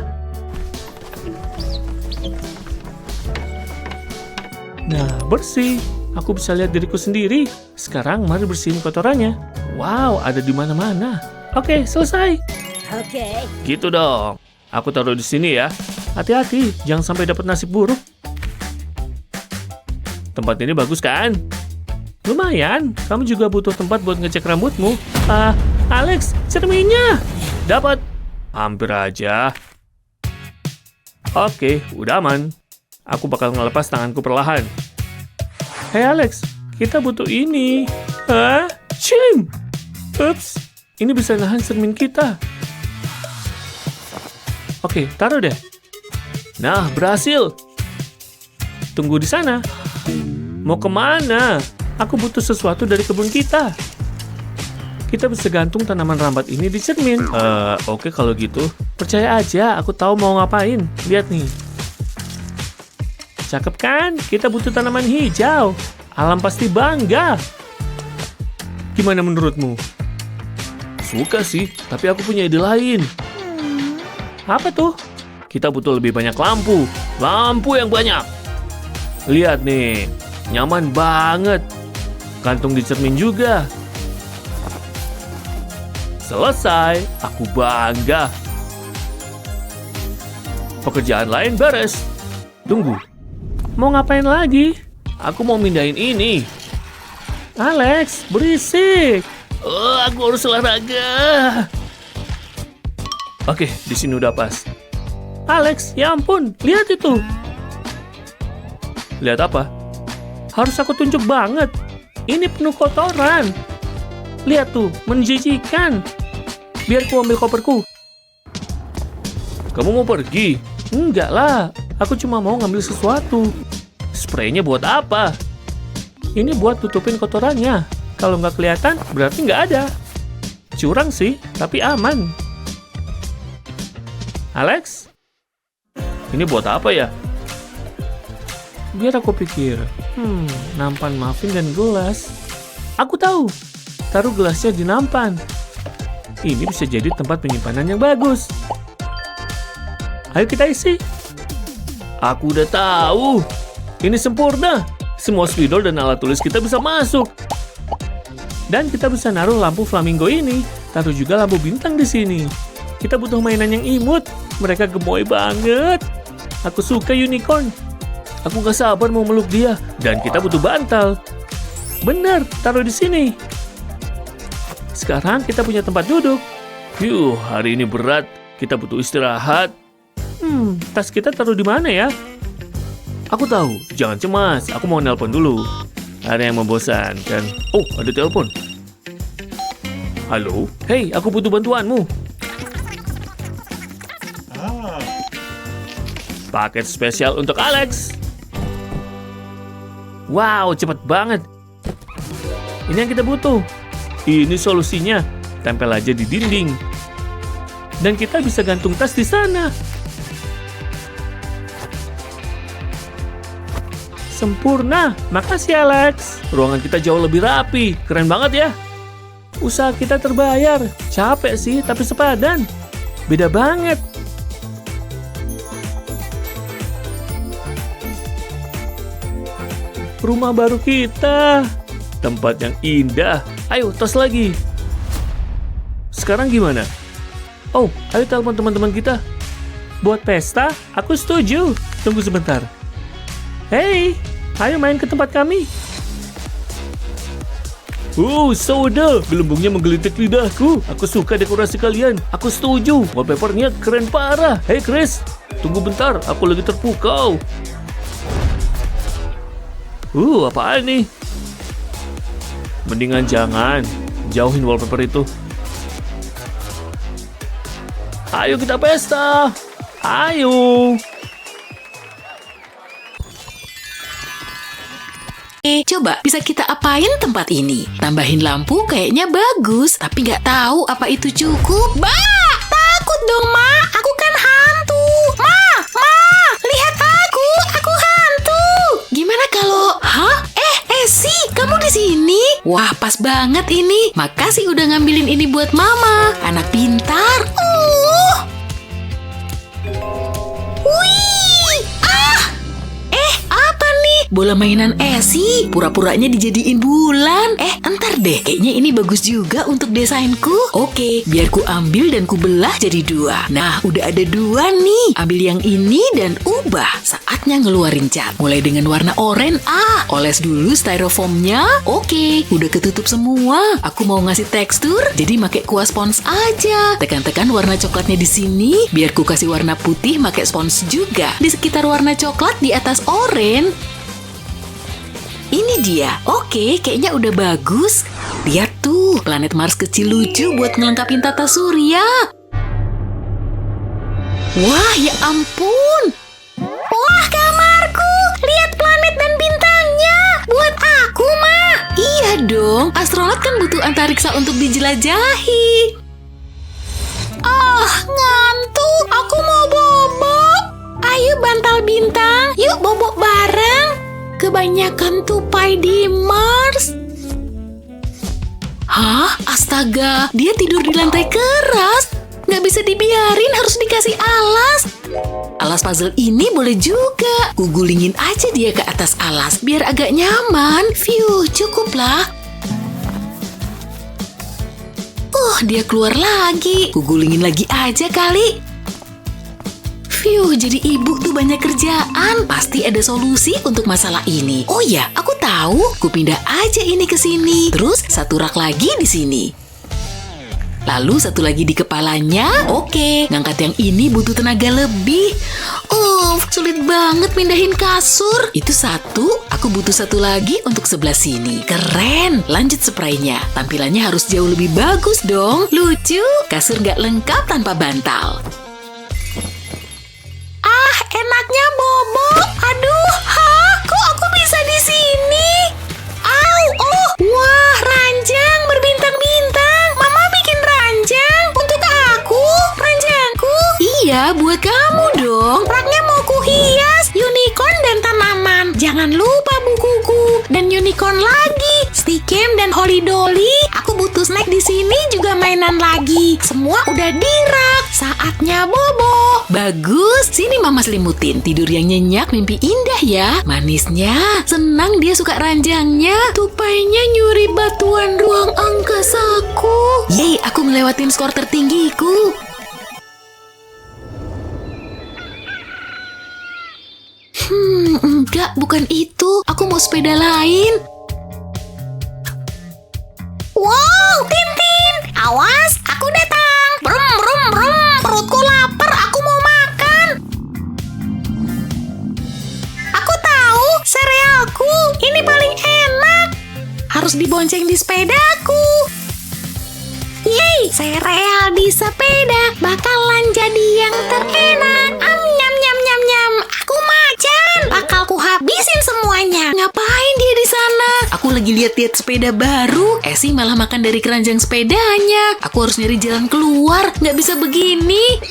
Nah, bersih. Aku bisa lihat diriku sendiri. Sekarang mari bersihin kotorannya. Wow, ada di mana-mana. Oke, selesai. Oke. Gitu dong. Aku taruh di sini ya. Hati-hati, jangan sampai dapat nasib buruk. Tempat ini bagus kan? Lumayan, kamu juga butuh tempat buat ngecek rambutmu. Alex, cerminnya. Dapat. Hampir aja. Oke, udah aman. Aku bakal ngelepas tanganku perlahan. Hey Alex, kita butuh ini. Hah? Cim! Ups, ini bisa nahan cermin kita. Oke, taruh deh. Nah, berhasil. Tunggu di sana. Mau kemana? Aku butuh sesuatu dari kebun kita. Kita bisa gantung tanaman rambat ini di cermin. Oke kalau gitu. Percaya aja, aku tahu mau ngapain. Lihat nih. Cakep kan? Kita butuh tanaman hijau. Alam pasti bangga. Gimana menurutmu? Suka sih, tapi aku punya ide lain. Apa tuh? Kita butuh lebih banyak lampu. Lampu yang banyak. Lihat nih, nyaman banget. Gantung di cermin juga. Selesai, aku bangga. Pekerjaan lain beres. Tunggu, mau ngapain lagi? Aku mau mindahin ini. Alex, berisik. Aku harus olahraga. Oke, di sini udah pas. Alex, ya ampun, lihat itu. Lihat apa? Harus aku tunjuk banget. Ini penuh kotoran. Lihat tuh, menjijikan. Biar ku ambil koperku. Kamu mau pergi? Enggak lah, aku cuma mau ngambil sesuatu. Spraynya buat apa? Ini buat tutupin kotorannya. Kalau nggak kelihatan, berarti nggak ada. Curang sih, tapi aman. Alex? Ini buat apa ya? Biar aku pikir. Nampan muffin dan gelas. Aku tahu. Taruh gelasnya di nampan. Ini bisa jadi tempat penyimpanan yang bagus. Ayo kita isi. Aku udah tahu. Ini sempurna. Semua spidol dan alat tulis kita bisa masuk. Dan kita bisa naruh lampu flamingo ini. Taruh juga lampu bintang di sini. Kita butuh mainan yang imut. Mereka gemoy banget. Aku suka unicorn. Aku gak sabar mau meluk dia. Dan kita butuh bantal. Bener, taruh di sini. Sekarang kita punya tempat duduk. Hari ini berat. Kita butuh istirahat. Tas kita taruh di mana ya? Aku tahu, jangan cemas. Aku mau nelpon dulu. Ada yang membosankan. Oh, ada telepon. Halo? Hei, aku butuh bantuanmu. Paket spesial untuk Alex. Wow, cepat banget. Ini yang kita butuh. Ini solusinya. Tempel aja di dinding. Dan kita bisa gantung tas di sana. Sempurna. Makasih Alex. Ruangan kita jauh lebih rapi. Keren banget ya. Usaha kita terbayar. Capek sih, tapi sepadan. Beda banget. Rumah baru kita. Tempat yang indah. Ayo, tos lagi. Sekarang gimana? Oh, ayo telepon teman-teman kita. Buat pesta, aku setuju. Tunggu sebentar. Hey, ayo main ke tempat kami. Soda. Gelembungnya menggelitik lidahku. Aku suka dekorasi kalian. Aku setuju. Wallpapernya keren parah. Hey Chris, tunggu bentar. Aku lagi terpukau. Apaan nih? Mendingan jangan. Jauhin wallpaper itu. Ayo kita pesta. Ayo. Coba bisa kita apain tempat ini? Tambahin lampu kayaknya bagus, tapi nggak tahu apa itu cukup. Takut dong, Ma. Aku kan hantu. Ma, lihat aku hantu. Gimana kalau? Esi, kamu di sini? Wah, pas banget ini. Makasih udah ngambilin ini buat Mama. Anak pintar. Bola mainan Esi, pura-puranya dijadiin bulan. Entar deh, kayaknya ini bagus juga untuk desainku. Oke, biar ku ambil dan ku belah jadi 2. Nah, udah ada 2 nih. Ambil yang ini dan ubah. Saatnya ngeluarin cat. Mulai dengan warna oranye. Oles dulu styrofoamnya. Oke, udah ketutup semua. Aku mau ngasih tekstur, jadi pakai kuas spons aja. Tekan-tekan warna coklatnya di sini. Biar ku kasih warna putih pakai spons juga. Di sekitar warna coklat di atas oranye. Ini dia. Oke, kayaknya udah bagus. Lihat tuh, planet Mars kecil lucu buat ngelengkapin tata surya. Wah, ya ampun. Wah, kamarku. Lihat planet dan bintangnya. Buat aku, Ma. Iya dong, astronot kan butuh antariksa untuk dijelajahi. Ngantuk. Aku mau bobok. Ayo bantal bintang, yuk bobok bareng. Kebanyakan tupai di Mars. Hah? Astaga, dia tidur di lantai keras. Nggak bisa dibiarin, harus dikasih alas. Alas puzzle ini boleh juga. Gulingin aja dia ke atas alas, biar agak nyaman. Cukuplah. Dia keluar lagi. Gulingin lagi aja kali. Jadi ibu tuh banyak kerjaan. Pasti ada solusi untuk masalah ini. Oh ya, aku tahu. Ku pindah aja ini ke sini. Terus satu rak lagi di sini. Lalu satu lagi di kepalanya. Oke, ngangkat yang ini butuh tenaga lebih. Sulit banget pindahin kasur. Itu satu, aku butuh satu lagi untuk sebelah sini. Keren, lanjut spraynya. Tampilannya harus jauh lebih bagus dong. Lucu, kasur nggak lengkap tanpa bantal. Enaknya bobok. Aduh, kok aku bisa di sini? Wah, ranjang berbintang-bintang. Mama bikin ranjang untuk aku. Ranjangku? Iya, buat kamu dong. Raknya mau kuhias unicorn dan tanaman. Jangan lupa bukuku dan unicorn lagi. Stickam dan Holly Dolly. Aku butuh snack di sini juga mainan lagi. Semua udah di rak. Saatnya bobo. Bagus, sini Mama selimutin. Tidur yang nyenyak, mimpi indah ya. Manisnya, senang dia suka ranjangnya. Tupainya nyuri batuan ruang angkasaku. Yeay, aku ngelewatin skor tertinggiku. Enggak, bukan itu. Aku mau sepeda lain. Wow, Tintin. Awas, aku datang. Brum, brum, brum. Perutku lapar, aku mau makan. Aku tahu, serealku. Ini paling enak. Harus dibonceng di sepedaku. Yeay, sereal di sepeda bakalan jadi yang terenak. Nyam, nyam, nyam, nyam. Aku macan. Bakal ku habisin semuanya. Ngapain dia di sana? Aku lagi lihat-lihat sepeda baru. Esi malah makan dari keranjang sepedanya. Aku harus nyari jalan keluar. Nggak bisa begini.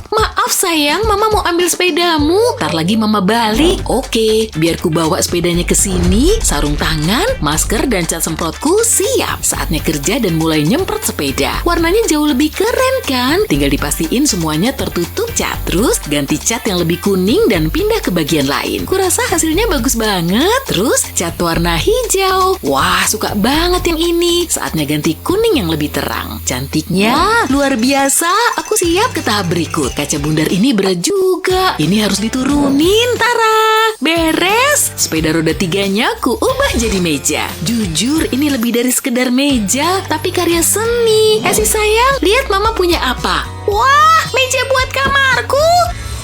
Maaf sayang, Mama mau ambil sepedamu. Ntar lagi Mama balik. Oke, biar ku bawa sepedanya ke sini. Sarung tangan, masker, dan cat semprotku siap. Saatnya kerja dan mulai nyemprot sepeda. Warnanya jauh lebih keren kan? Tinggal dipastiin semuanya tertutup cat. Terus ganti cat yang lebih kuning dan pindah ke bagian lain. Kurasa hasilnya bagus banget. Terus cat warna hijau. Wah, suka banget yang ini. Saatnya ganti kuning yang lebih terang. Cantiknya luar biasa. Aku siap ke tahap berikut. Kaca bundar ini berat juga. Ini harus diturunin. Tara, beres. Sepeda roda 3-nya ku ubah jadi meja. Jujur, ini lebih dari sekedar meja, tapi karya seni. Si sayang, lihat Mama punya apa? Wah, meja buat kamarku.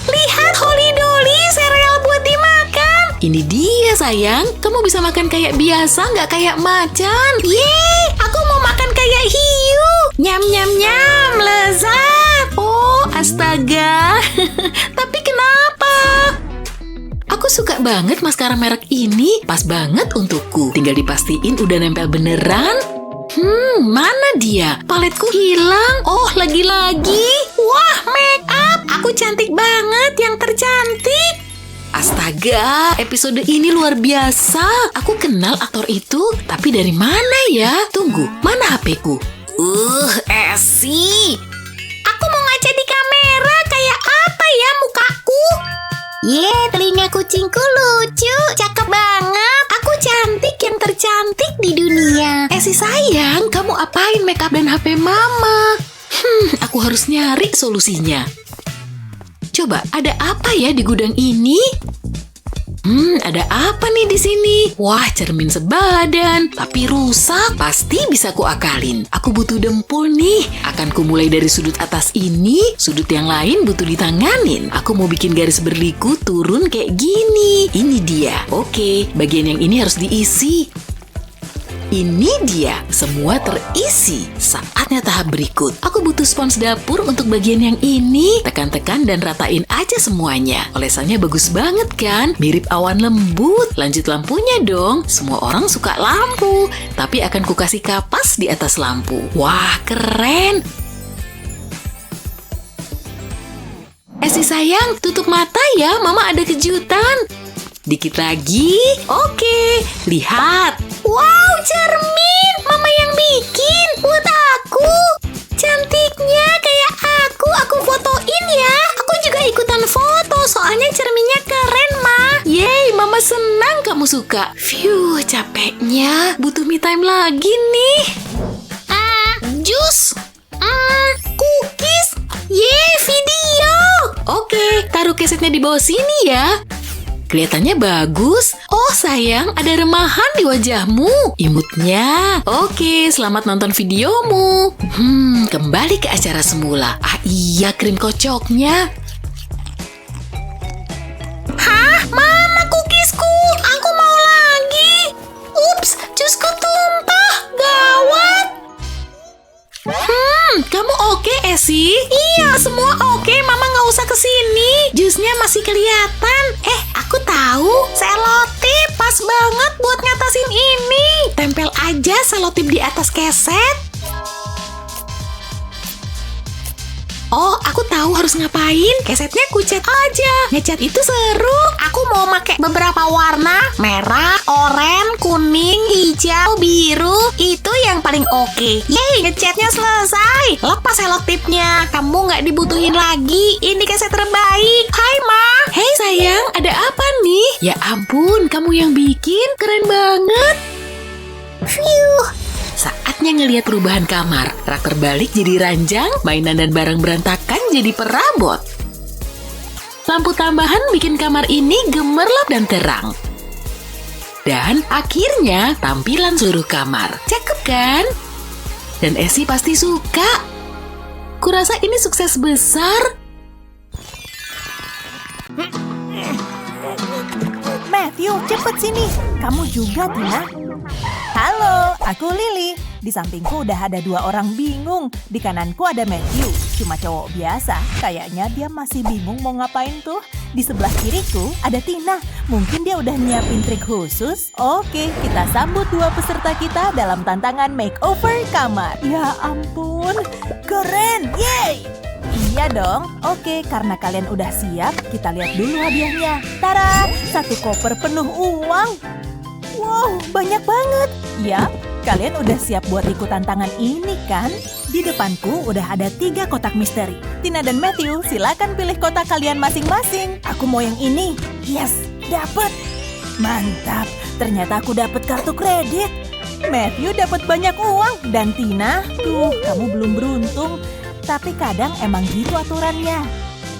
Lihat Holly Dolly, sereal buat dimakan. Ini dia sayang, kamu bisa makan kayak biasa, nggak kayak macan. Yeay, aku mau makan kayak hiu. Nyam nyam nyam, lezat. Oh, astaga. Tapi kenapa? Aku suka banget maskara merek ini, pas banget untukku. Tinggal dipastiin udah nempel beneran. Mana dia? Paletku hilang. Oh, lagi-lagi. Wah, make up. Aku cantik banget, yang tercantik. Astaga, episode ini luar biasa. Aku kenal aktor itu, tapi dari mana ya? Tunggu, mana HP-ku? Esi. Aku mau ngaca di kamera, kayak apa ya mukaku? Telinga kucingku lucu, cakep banget. Aku cantik, yang tercantik di dunia. Si sayang, kamu apain make up dan HP Mama? Aku harus nyari solusinya. Coba, ada apa ya di gudang ini? Ada apa nih di sini? Wah, cermin sebadan, tapi rusak. Pasti bisa kuakalin. Aku butuh dempul nih. Akan ku mulai dari sudut atas ini, sudut yang lain butuh ditanganin. Aku mau bikin garis berliku turun kayak gini. Ini dia. Oke, bagian yang ini harus diisi. Ini dia, semua terisi. Saatnya tahap berikut. Aku butuh spons dapur untuk bagian yang ini. Tekan-tekan dan ratain aja semuanya. Olesannya bagus banget kan? Mirip awan lembut. Lanjut lampunya dong. Semua orang suka lampu. Tapi akan kukasih kapas di atas lampu. Wah, keren. Si sayang, tutup mata ya. Mama ada kejutan. Dikit lagi. Oke, lihat. Wow, cermin. Mama yang bikin buat aku. Cantiknya kayak aku. Aku fotoin ya. Aku juga ikutan foto. Soalnya cerminnya keren, Ma. Yeay, Mama senang kamu suka. Phew, capeknya. Butuh me time lagi nih. Jus. Cookies. Yeay, video. Oke, taruh kesetnya di bawah sini ya. Kelihatannya bagus. Oh sayang, ada remahan di wajahmu. Imutnya. Oke, selamat nonton videomu. Kembali ke acara semula. Iya, krim kocoknya. Hah? Mana cookiesku? Aku mau lagi. Ups, jusku tumpah. Gawat. Kamu oke, Esi? Iya, semua oke. Mama nggak usah kesini. Jusnya masih kelihatan. Aku tahu. Selotip pas banget buat ngatasin ini. Tempel aja selotip di atas keset. Oh, aku tahu harus ngapain. Kesetnya kucet aja. Ngecat itu seru. Aku mau pakai beberapa warna. Merah, oranye, kuning, hijau, biru. Itu yang paling oke. Yeay, ngecatnya selesai. Lepas selotipnya. Kamu nggak dibutuhin lagi. Ini keset terbaik. Hai, Ma. Hei sayang, ada apa nih? Ya ampun, kamu yang bikin. Keren banget. Phew. Saatnya ngelihat perubahan kamar. Rak terbalik jadi ranjang, mainan dan barang berantakan jadi perabot. Lampu tambahan bikin kamar ini gemerlap dan terang. Dan akhirnya tampilan seluruh kamar. Cakep kan? Dan Esi pasti suka. Kurasa ini sukses besar. Matthew, cepet sini. Kamu juga, Tina. Halo, aku Lily. Di sampingku udah ada 2 orang bingung. Di kananku ada Matthew, cuma cowok biasa. Kayaknya dia masih bingung mau ngapain tuh. Di sebelah kiriku ada Tina. Mungkin dia udah nyiapin trik khusus. Oke, kita sambut 2 peserta kita dalam tantangan makeover kamar. Ya ampun, keren, yeay! Iya dong. Oke, karena kalian udah siap, kita lihat dulu hadiahnya. Tara, 1 koper penuh uang. Wow, banyak banget. Yap, kalian udah siap buat ikut tantangan ini kan? Di depanku udah ada 3 kotak misteri. Tina dan Matthew, silakan pilih kotak kalian masing-masing. Aku mau yang ini. Yes, dapet. Mantap, ternyata aku dapet kartu kredit. Matthew dapat banyak uang. Dan Tina, kamu belum beruntung. Tapi kadang emang gitu aturannya.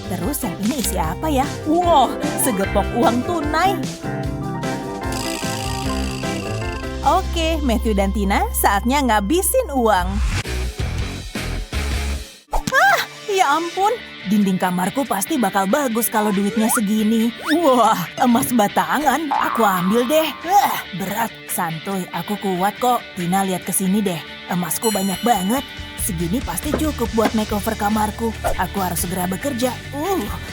Terus yang ini isi apa ya? Wow, segepok uang tunai. Oke, Matthew dan Tina, saatnya ngabisin uang. Ya ampun, dinding kamarku pasti bakal bagus kalau duitnya segini. Wah, emas batangan, aku ambil deh. Berat, santuy, aku kuat kok. Tina lihat ke sini deh, emasku banyak banget. Segini pasti cukup buat makeover kamarku. Aku harus segera bekerja.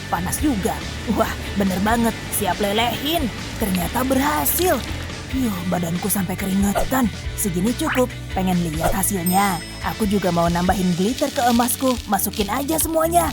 Panas juga. Wah, bener banget, siap lelehin. Ternyata berhasil. Badanku sampai keringetan. Segini cukup. Pengen lihat hasilnya. Aku juga mau nambahin glitter ke emasku. Masukin aja semuanya.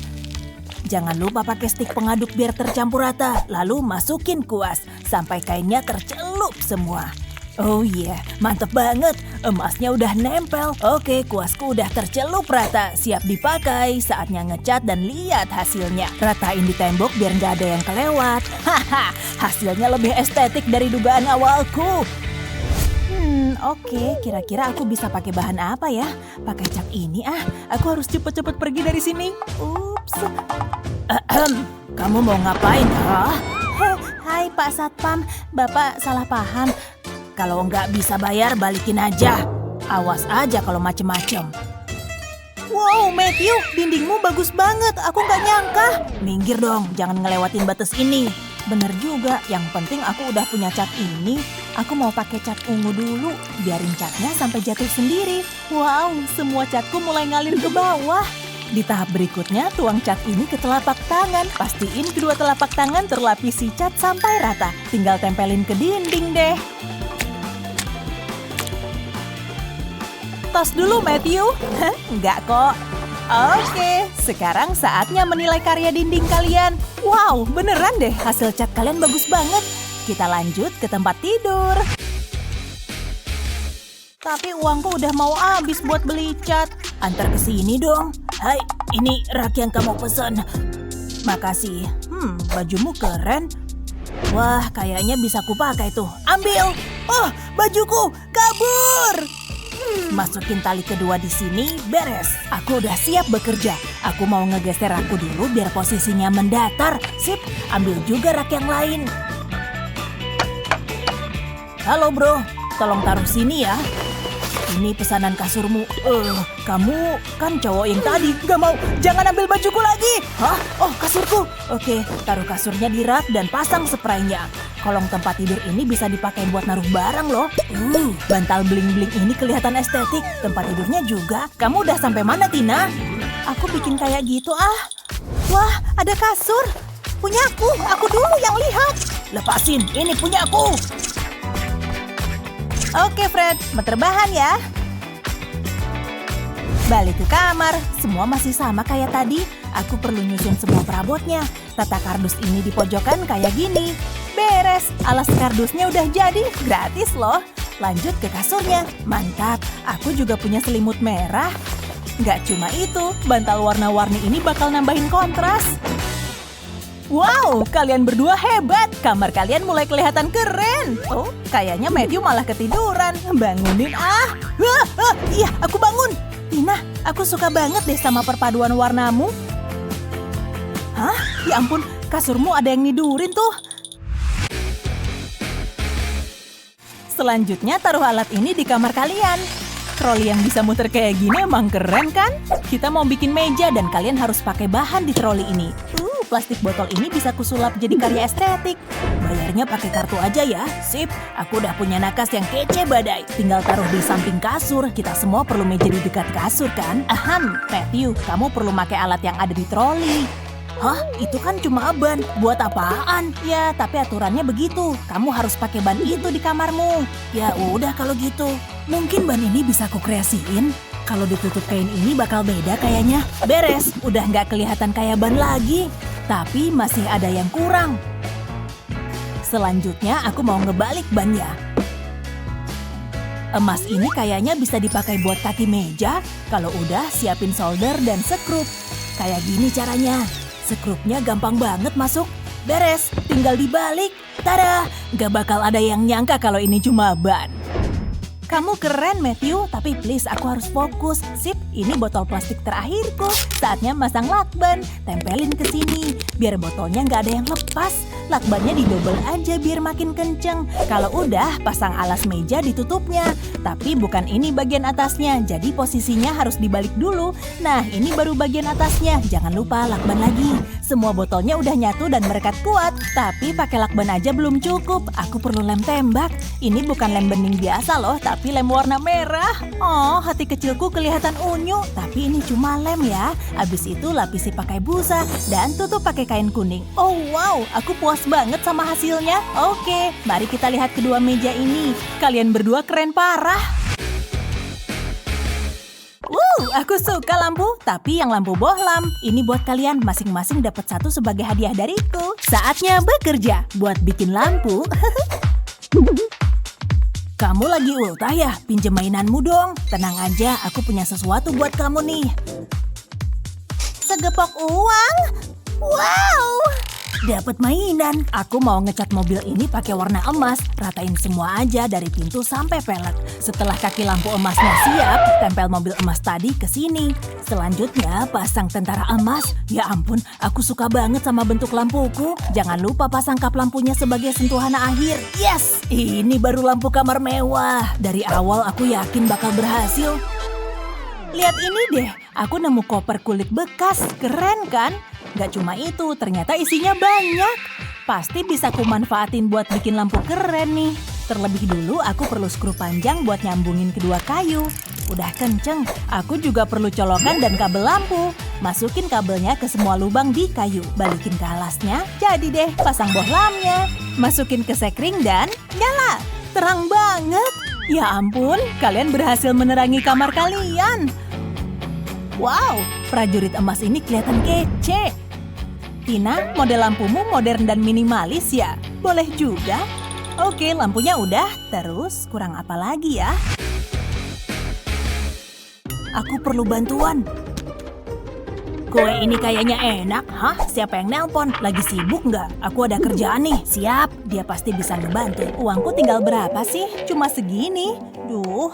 Jangan lupa pakai stik pengaduk biar tercampur rata. Lalu masukin kuas. Sampai kainnya tercelup semua. Oh iya, mantep banget. Emasnya udah nempel. Oke, kuasku udah tercelup rata. Siap dipakai. Saatnya ngecat dan lihat hasilnya. Ratain di tembok biar nggak ada yang kelewat. Haha, hasilnya lebih estetik dari dugaan awalku. Oke, kira-kira aku bisa pakai bahan apa ya? Pakai cat ini ah. Aku harus cepet-cepet pergi dari sini. Ups. Kamu mau ngapain? Hai Pak Satpam, Bapak salah paham. Kalau nggak bisa bayar, balikin aja. Awas aja kalau macem-macem. Wow, Matthew, dindingmu bagus banget. Aku nggak nyangka. Minggir dong, jangan ngelewatin batas ini. Bener juga, yang penting aku udah punya cat ini. Aku mau pakai cat ungu dulu. Biarin catnya sampai jatuh sendiri. Wow, semua catku mulai ngalir ke bawah. Di tahap berikutnya, tuang cat ini ke telapak tangan. Pastiin kedua telapak tangan terlapisi cat sampai rata. Tinggal tempelin ke dinding deh. Tos dulu, Matthew. Enggak kok. Oke, sekarang saatnya menilai karya dinding kalian. Wow, beneran deh, hasil cat kalian bagus banget. Kita lanjut ke tempat tidur. Tapi uangku udah mau habis buat beli cat. Antar ke sini dong. Hai, ini rak yang kamu pesan. Makasih. Bajumu keren. Wah, kayaknya bisa kupakai tuh. Ambil. Oh, bajuku kabur. Masukin tali kedua di sini, beres. Aku udah siap bekerja. Aku mau ngegeser rakku dulu biar posisinya mendatar. Sip, ambil juga rak yang lain. Halo bro, tolong taruh sini ya. Ini pesanan kasurmu. Kamu kan cowok yang tadi. Gak mau, jangan ambil bajuku lagi. Hah? Oh, kasurku. Oke, taruh kasurnya di rak dan pasang spraynya. Kolong tempat tidur ini bisa dipakai buat naruh barang loh. Bantal bling-bling ini kelihatan estetik. Tempat tidurnya juga. Kamu udah sampai mana, Tina? Aku bikin kayak gitu ah. Wah, ada kasur. Punyaku, aku dulu yang lihat. Lepasin, ini punyaku. Oke Fred, meterbahan ya. Balik ke kamar, semua masih sama kayak tadi. Aku perlu nyusun semua perabotnya. Tata kardus ini di pojokan kayak gini. Beres, alas kardusnya udah jadi, gratis loh. Lanjut ke kasurnya, mantap. Aku juga punya selimut merah. Nggak cuma itu, bantal warna-warni ini bakal nambahin kontras. Wow, kalian berdua hebat. Kamar kalian mulai kelihatan keren. Oh, kayaknya Matthew malah ketiduran. Bangunin ah. Iya, aku bangun. Tina, aku suka banget deh sama perpaduan warnamu. Hah? Ya ampun, kasurmu ada yang nidurin tuh. Selanjutnya taruh alat ini di kamar kalian. Troli yang bisa muter kayak gini emang keren kan? Kita mau bikin meja dan kalian harus pakai bahan di troli ini. Plastik botol ini bisa kusulap jadi karya estetik. Bayarnya pakai kartu aja ya. Sip, aku udah punya nakas yang kece badai. Tinggal taruh di samping kasur. Kita semua perlu meja di dekat kasur kan? Aham, Matthew, kamu perlu pakai alat yang ada di troli. Hah? Itu kan cuma ban. Buat apaan? Ya, tapi aturannya begitu. Kamu harus pakai ban itu di kamarmu. Ya udah kalau gitu. Mungkin ban ini bisa aku kreasiin. Kalau ditutup kain ini bakal beda kayaknya. Beres, udah nggak kelihatan kayak ban lagi. Tapi masih ada yang kurang. Selanjutnya aku mau ngebalik bannya. Emas ini kayaknya bisa dipakai buat kaki meja. Kalau udah, siapin solder dan sekrup. Kayak gini caranya. Sekrupnya gampang banget masuk. Beres, tinggal dibalik. Tada! Gak bakal ada yang nyangka kalau ini cuma ban. Kamu keren, Matthew, tapi please aku harus fokus. Sip, ini botol plastik terakhirku. Saatnya masang lakban. Tempelin ke sini, biar botolnya nggak ada yang lepas. Lakbannya didobel aja biar makin kenceng. Kalau udah, pasang alas meja ditutupnya. Tapi bukan ini bagian atasnya, jadi posisinya harus dibalik dulu. Nah, ini baru bagian atasnya. Jangan lupa lakban lagi. Semua botolnya udah nyatu dan merekat kuat. Tapi pakai lakban aja belum cukup. Aku perlu lem tembak. Ini bukan lem bening biasa loh, tapi lem warna merah. Oh, hati kecilku kelihatan unyu. Tapi ini cuma lem ya. Abis itu lapisi pakai busa dan tutup pakai kain kuning. Oh wow, aku puas banget sama hasilnya. Oke, mari kita lihat kedua meja ini. Kalian berdua keren parah. Aku suka lampu, tapi yang lampu bohlam. Ini buat kalian, masing-masing dapat satu sebagai hadiah dariku. Saatnya bekerja buat bikin lampu. Kamu lagi ultah ya? Pinjem mainanmu dong. Tenang aja, aku punya sesuatu buat kamu nih. Segepok uang? Wow! Dapat mainan. Aku mau ngecat mobil ini pakai warna emas. Ratain semua aja dari pintu sampai pelek. Setelah kaki lampu emasnya siap, tempel mobil emas tadi ke sini. Selanjutnya pasang tentara emas. Ya ampun, aku suka banget sama bentuk lampuku. Jangan lupa pasang kap lampunya sebagai sentuhan akhir. Yes! Ini baru lampu kamar mewah. Dari awal aku yakin bakal berhasil. Lihat ini deh, aku nemu koper kulit bekas. Keren kan? Gak cuma itu, ternyata isinya banyak. Pasti bisa kumanfaatin buat bikin lampu keren nih. Terlebih dulu aku perlu skru panjang buat nyambungin kedua kayu. Udah kenceng, aku juga perlu colokan dan kabel lampu. Masukin kabelnya ke semua lubang di kayu. Balikin ke alasnya, jadi deh pasang bohlamnya. Masukin ke sekring dan nyala. Terang banget. Ya ampun, kalian berhasil menerangi kamar kalian. Wow, prajurit emas ini kelihatan kece. Tina, model lampumu modern dan minimalis ya? Boleh juga. Oke, lampunya udah. Terus, kurang apa lagi ya? Aku perlu bantuan. Kue ini kayaknya enak. Hah? Siapa yang nelpon? Lagi sibuk nggak? Aku ada kerjaan nih. Siap, dia pasti bisa ngebantu. Uangku tinggal berapa sih? Cuma segini. Duh,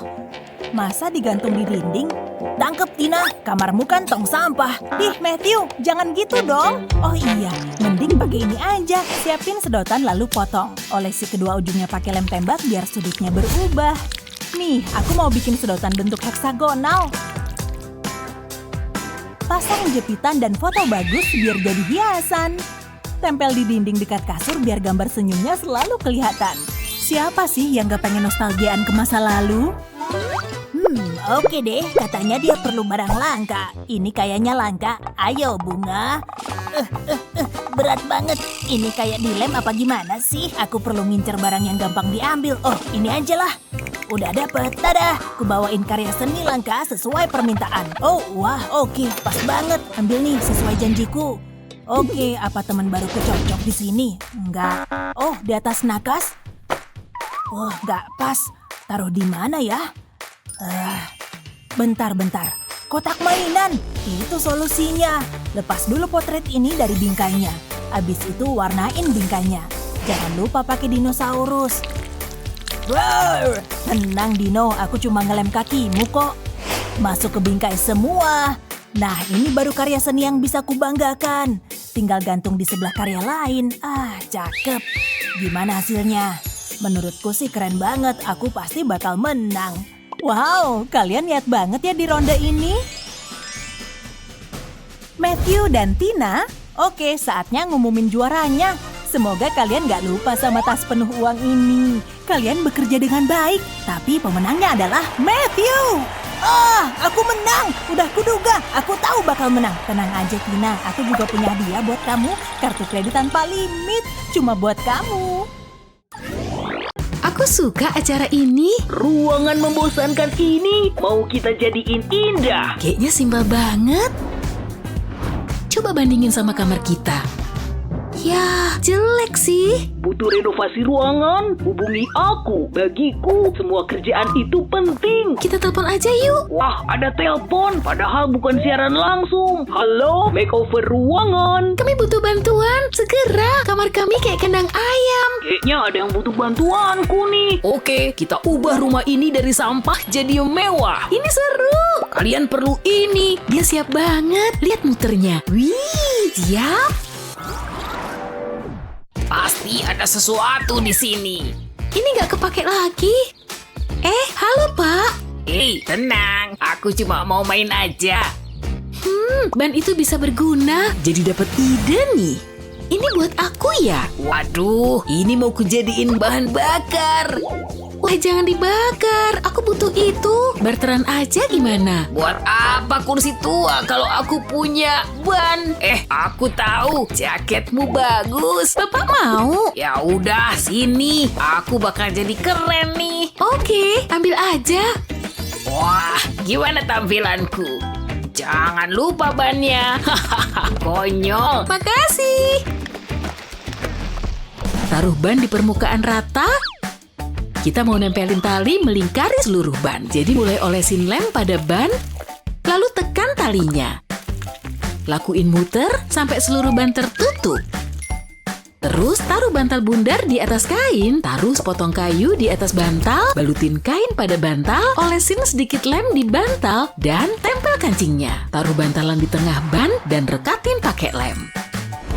masa digantung di dinding? Tangkep Tina, kamarmu kan tong sampah. Ih Matthew, jangan gitu dong. Oh iya, mending pakai ini aja. Siapin sedotan lalu potong. Olesi kedua ujungnya pakai lem tembak biar sudutnya berubah. Nih, aku mau bikin sedotan bentuk heksagonal. Pasang jepitan dan foto bagus biar jadi hiasan. Tempel di dinding dekat kasur biar gambar senyumnya selalu kelihatan. Siapa sih yang gak pengen nostalgiaan ke masa lalu? Oke deh, katanya dia perlu barang langka. Ini kayaknya langka. Ayo bunga. Berat banget. Ini kayak dilem apa gimana sih? Aku perlu ngincer barang yang gampang diambil. Oh, ini aja lah. Udah dapet. Tada, ku bawain karya seni langka sesuai permintaan. Oh, wah, oke, pas banget. Ambil nih sesuai janjiku. Oke, apa teman baruku cocok di sini? Enggak. Oh, di atas nakas? Oh, nggak pas. Taruh di mana ya? Bentar. Kotak mainan. Itu solusinya. Lepas dulu potret ini dari bingkainya. Abis itu warnain bingkainya. Jangan lupa pakai dinosaurus. Roar! Tenang Dino, aku cuma ngelem kakimu kok. Masuk ke bingkai semua. Nah, ini baru karya seni yang bisa kubanggakan. Tinggal gantung di sebelah karya lain. Cakep. Gimana hasilnya? Menurutku sih keren banget. Aku pasti bakal menang. Wow, kalian niat banget ya di ronde ini. Matthew dan Tina, oke, saatnya ngumumin juaranya. Semoga kalian gak lupa sama tas penuh uang ini. Kalian bekerja dengan baik, tapi pemenangnya adalah Matthew. Aku menang. Udah kuduga, aku tahu bakal menang. Tenang aja Tina, aku juga punya hadiah buat kamu. Kartu kredit tanpa limit, cuma buat kamu. Aku Aku suka acara ini. Ruangan membosankan ini mau kita jadiin indah. Kayaknya simpel banget. Coba bandingin sama kamar kita. Ya, jelek sih. Butuh renovasi ruangan? Hubungi aku. Bagiku, semua kerjaan itu penting. Kita telepon aja yuk. Wah, ada telepon. Padahal bukan siaran langsung. Halo, makeover ruangan. Kami butuh bantuan. Segera, kamar kami kayak kandang ayam. Kayaknya ada yang butuh bantuanku nih. Oke, kita ubah rumah ini dari sampah jadi mewah. Ini seru. Kalian perlu ini. Dia siap banget. Lihat muternya. Wih, siap. Pasti ada sesuatu di sini. Ini nggak kepake lagi. Halo Pak. Hei, tenang. Aku cuma mau main aja. Ban itu bisa berguna. Jadi dapat ide nih. Ini buat aku ya? Waduh, ini mau kujadiin bahan bakar. Wah, jangan dibakar. Aku butuh itu. Barteran aja gimana? Buat apa kursi tua kalau aku punya ban? Aku tahu jaketmu bagus. Bapak mau? Ya udah, sini. Aku bakal jadi keren nih. Oke, ambil aja. Wah, gimana tampilanku? Jangan lupa bannya. Konyol. Makasih. Taruh ban di permukaan rata. Kita mau nempelin tali melingkari seluruh ban. Jadi mulai olesin lem pada ban, lalu tekan talinya. Lakuin muter sampai seluruh ban tertutup. Terus taruh bantal bundar di atas kain, taruh sepotong kayu di atas bantal, balutin kain pada bantal, olesin sedikit lem di bantal, dan tempel kancingnya. Taruh bantalan di tengah ban dan rekatin pakai lem.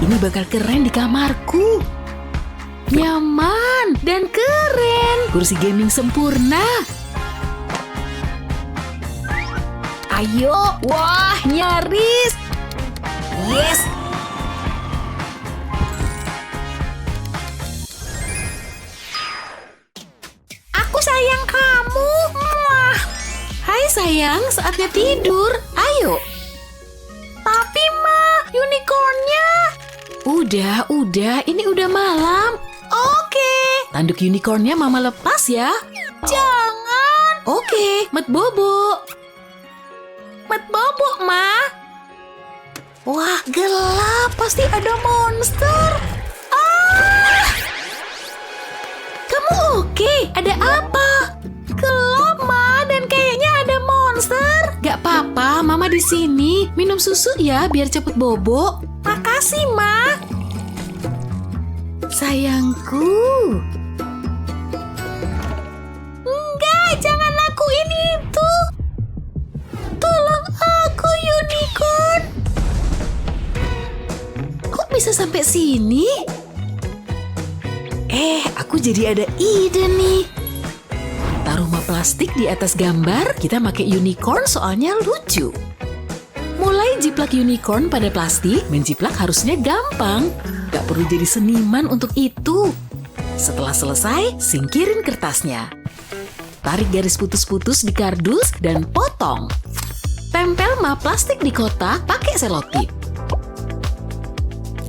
Ini bakal keren di kamarku. Nyaman dan keren. Kursi gaming sempurna. Ayo, wah nyaris. Yes. Aku sayang kamu. Muah. Hai sayang, saatnya tidur. Ayo. Tapi Ma, unicornnya. Udah, ini udah malam. Oke. Tanduk unicornnya Mama lepas ya. Jangan. Oke, Met Bobo. Met Bobo, Ma. Wah, gelap. Pasti ada monster. Kamu oke? Ada apa? Gelap, Ma, dan kayaknya ada monster. Gak apa-apa, Mama di sini. Minum susu ya, biar cepet bobo. Makasih, Ma. Sayangku. Enggak, jangan lakuin itu. Tolong aku, unicorn. Kok bisa sampai sini? Aku jadi ada ide nih. Taruh map plastik di atas gambar, kita pakai unicorn soalnya lucu. Mulai jiplak unicorn pada plastik, menjiplak harusnya gampang. Gak perlu jadi seniman untuk itu. Setelah selesai, singkirin kertasnya. Tarik garis putus-putus di kardus dan potong. Tempel map plastik di kotak pakai selotip.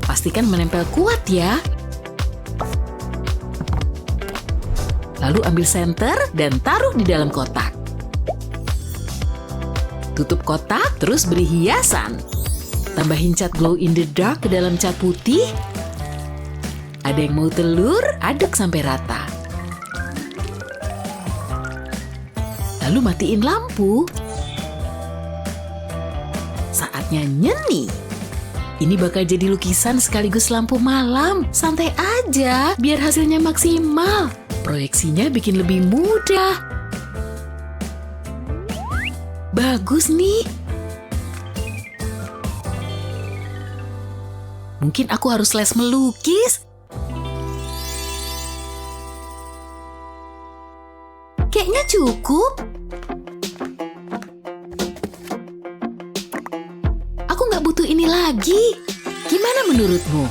Pastikan menempel kuat ya. Lalu ambil senter dan taruh di dalam kotak. Tutup kotak, terus beri hiasan. Tambahin cat glow in the dark ke dalam cat putih. Ada yang mau telur, aduk sampai rata. Lalu matiin lampu. Saatnya nyeni. Ini bakal jadi lukisan sekaligus lampu malam. Santai aja, biar hasilnya maksimal. Proyeksinya bikin lebih mudah. Bagus nih. Mungkin aku harus les melukis. Kayaknya cukup. Aku nggak butuh ini lagi. Gimana menurutmu?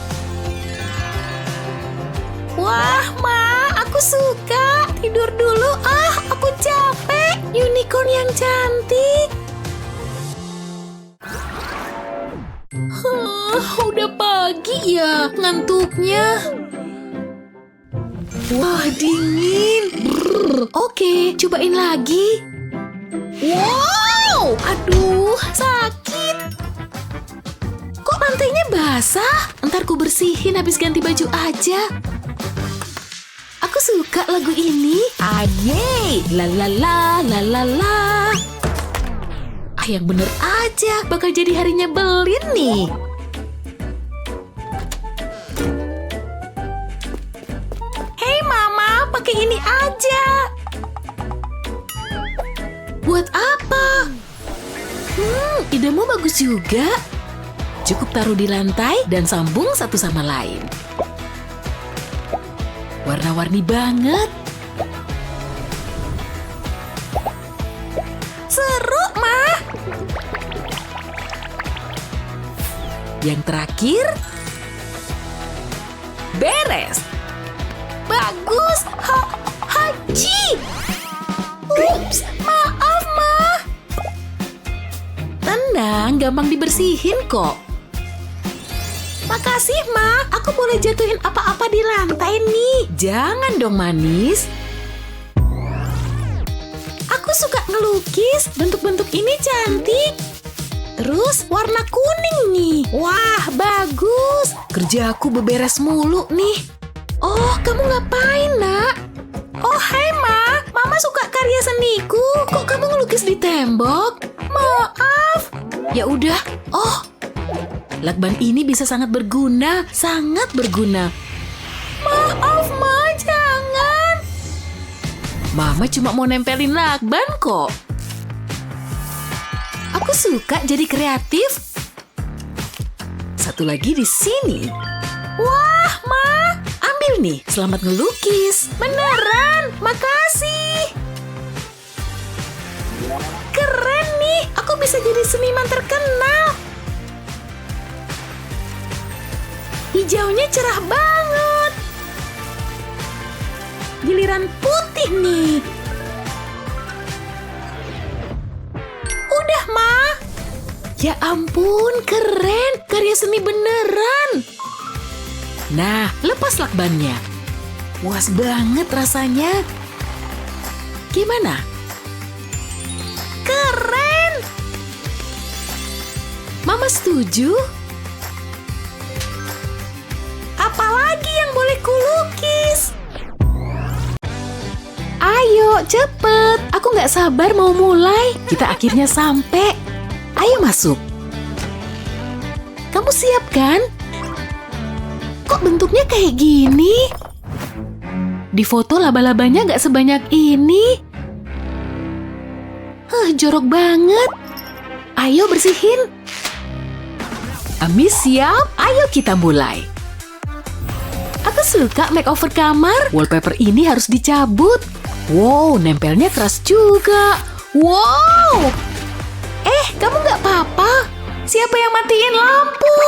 Wah, Ma, aku suka. Tidur dulu. Aku capek. Unicorn yang cantik. Udah pagi ya ngantuknya. Wah, dingin. Brr. Oke, cobain lagi. Wow, aduh, sakit. Kok lantainya basah? Ntar ku bersihin habis ganti baju aja. Aku suka lagu ini. Aye, la la la la la la. Yang bener aja, bakal jadi harinya Belin nih. Hei Mama, pakai ini aja. Buat apa? Idemu bagus juga. Cukup taruh di lantai dan sambung satu sama lain. Warna-warni banget. Seru, Ma. Yang terakhir, beres. Bagus. Haji. Ups, maaf, Ma. Tenang, gampang dibersihin kok. Makasih, Ma. Aku boleh jatuhin apa-apa di lantai nih. Jangan dong, manis. Aku suka ngelukis. Bentuk-bentuk ini cantik. Terus warna kuning nih. Wah, bagus. Kerjaku beberes mulu nih. Oh, kamu ngapain, Nak? Oh, hai, Ma. Mama suka karya seniku. Kok kamu ngelukis di tembok? Maaf. Ya udah. Oh, lakban ini bisa sangat berguna. Sangat berguna. Maaf, Ma. Jangan. Mama cuma mau nempelin lakban kok. Aku suka jadi kreatif. Satu lagi di sini. Wah, Ma. Ambil nih, selamat ngelukis. Beneran, makasih. Keren nih, aku bisa jadi seniman terkenal. Hijaunya cerah banget. Giliran putih nih. Udah, Ma. Ya ampun, keren. Karya seni beneran. Nah, lepas lakbannya. Puas banget rasanya. Gimana? Keren. Mama setuju? Apalagi yang boleh kulukis? Ayo, cepet. Aku nggak sabar mau mulai. Kita akhirnya sampai. Ayo masuk. Kamu siap kan? Kok bentuknya kayak gini? Di foto laba-labanya nggak sebanyak ini. Jorok banget. Ayo bersihin. Amis siap? Ayo kita mulai. Aku suka makeover kamar. Wallpaper ini harus dicabut. Wow, nempelnya keras juga. Wow. Kamu nggak apa-apa? Siapa yang matiin lampu?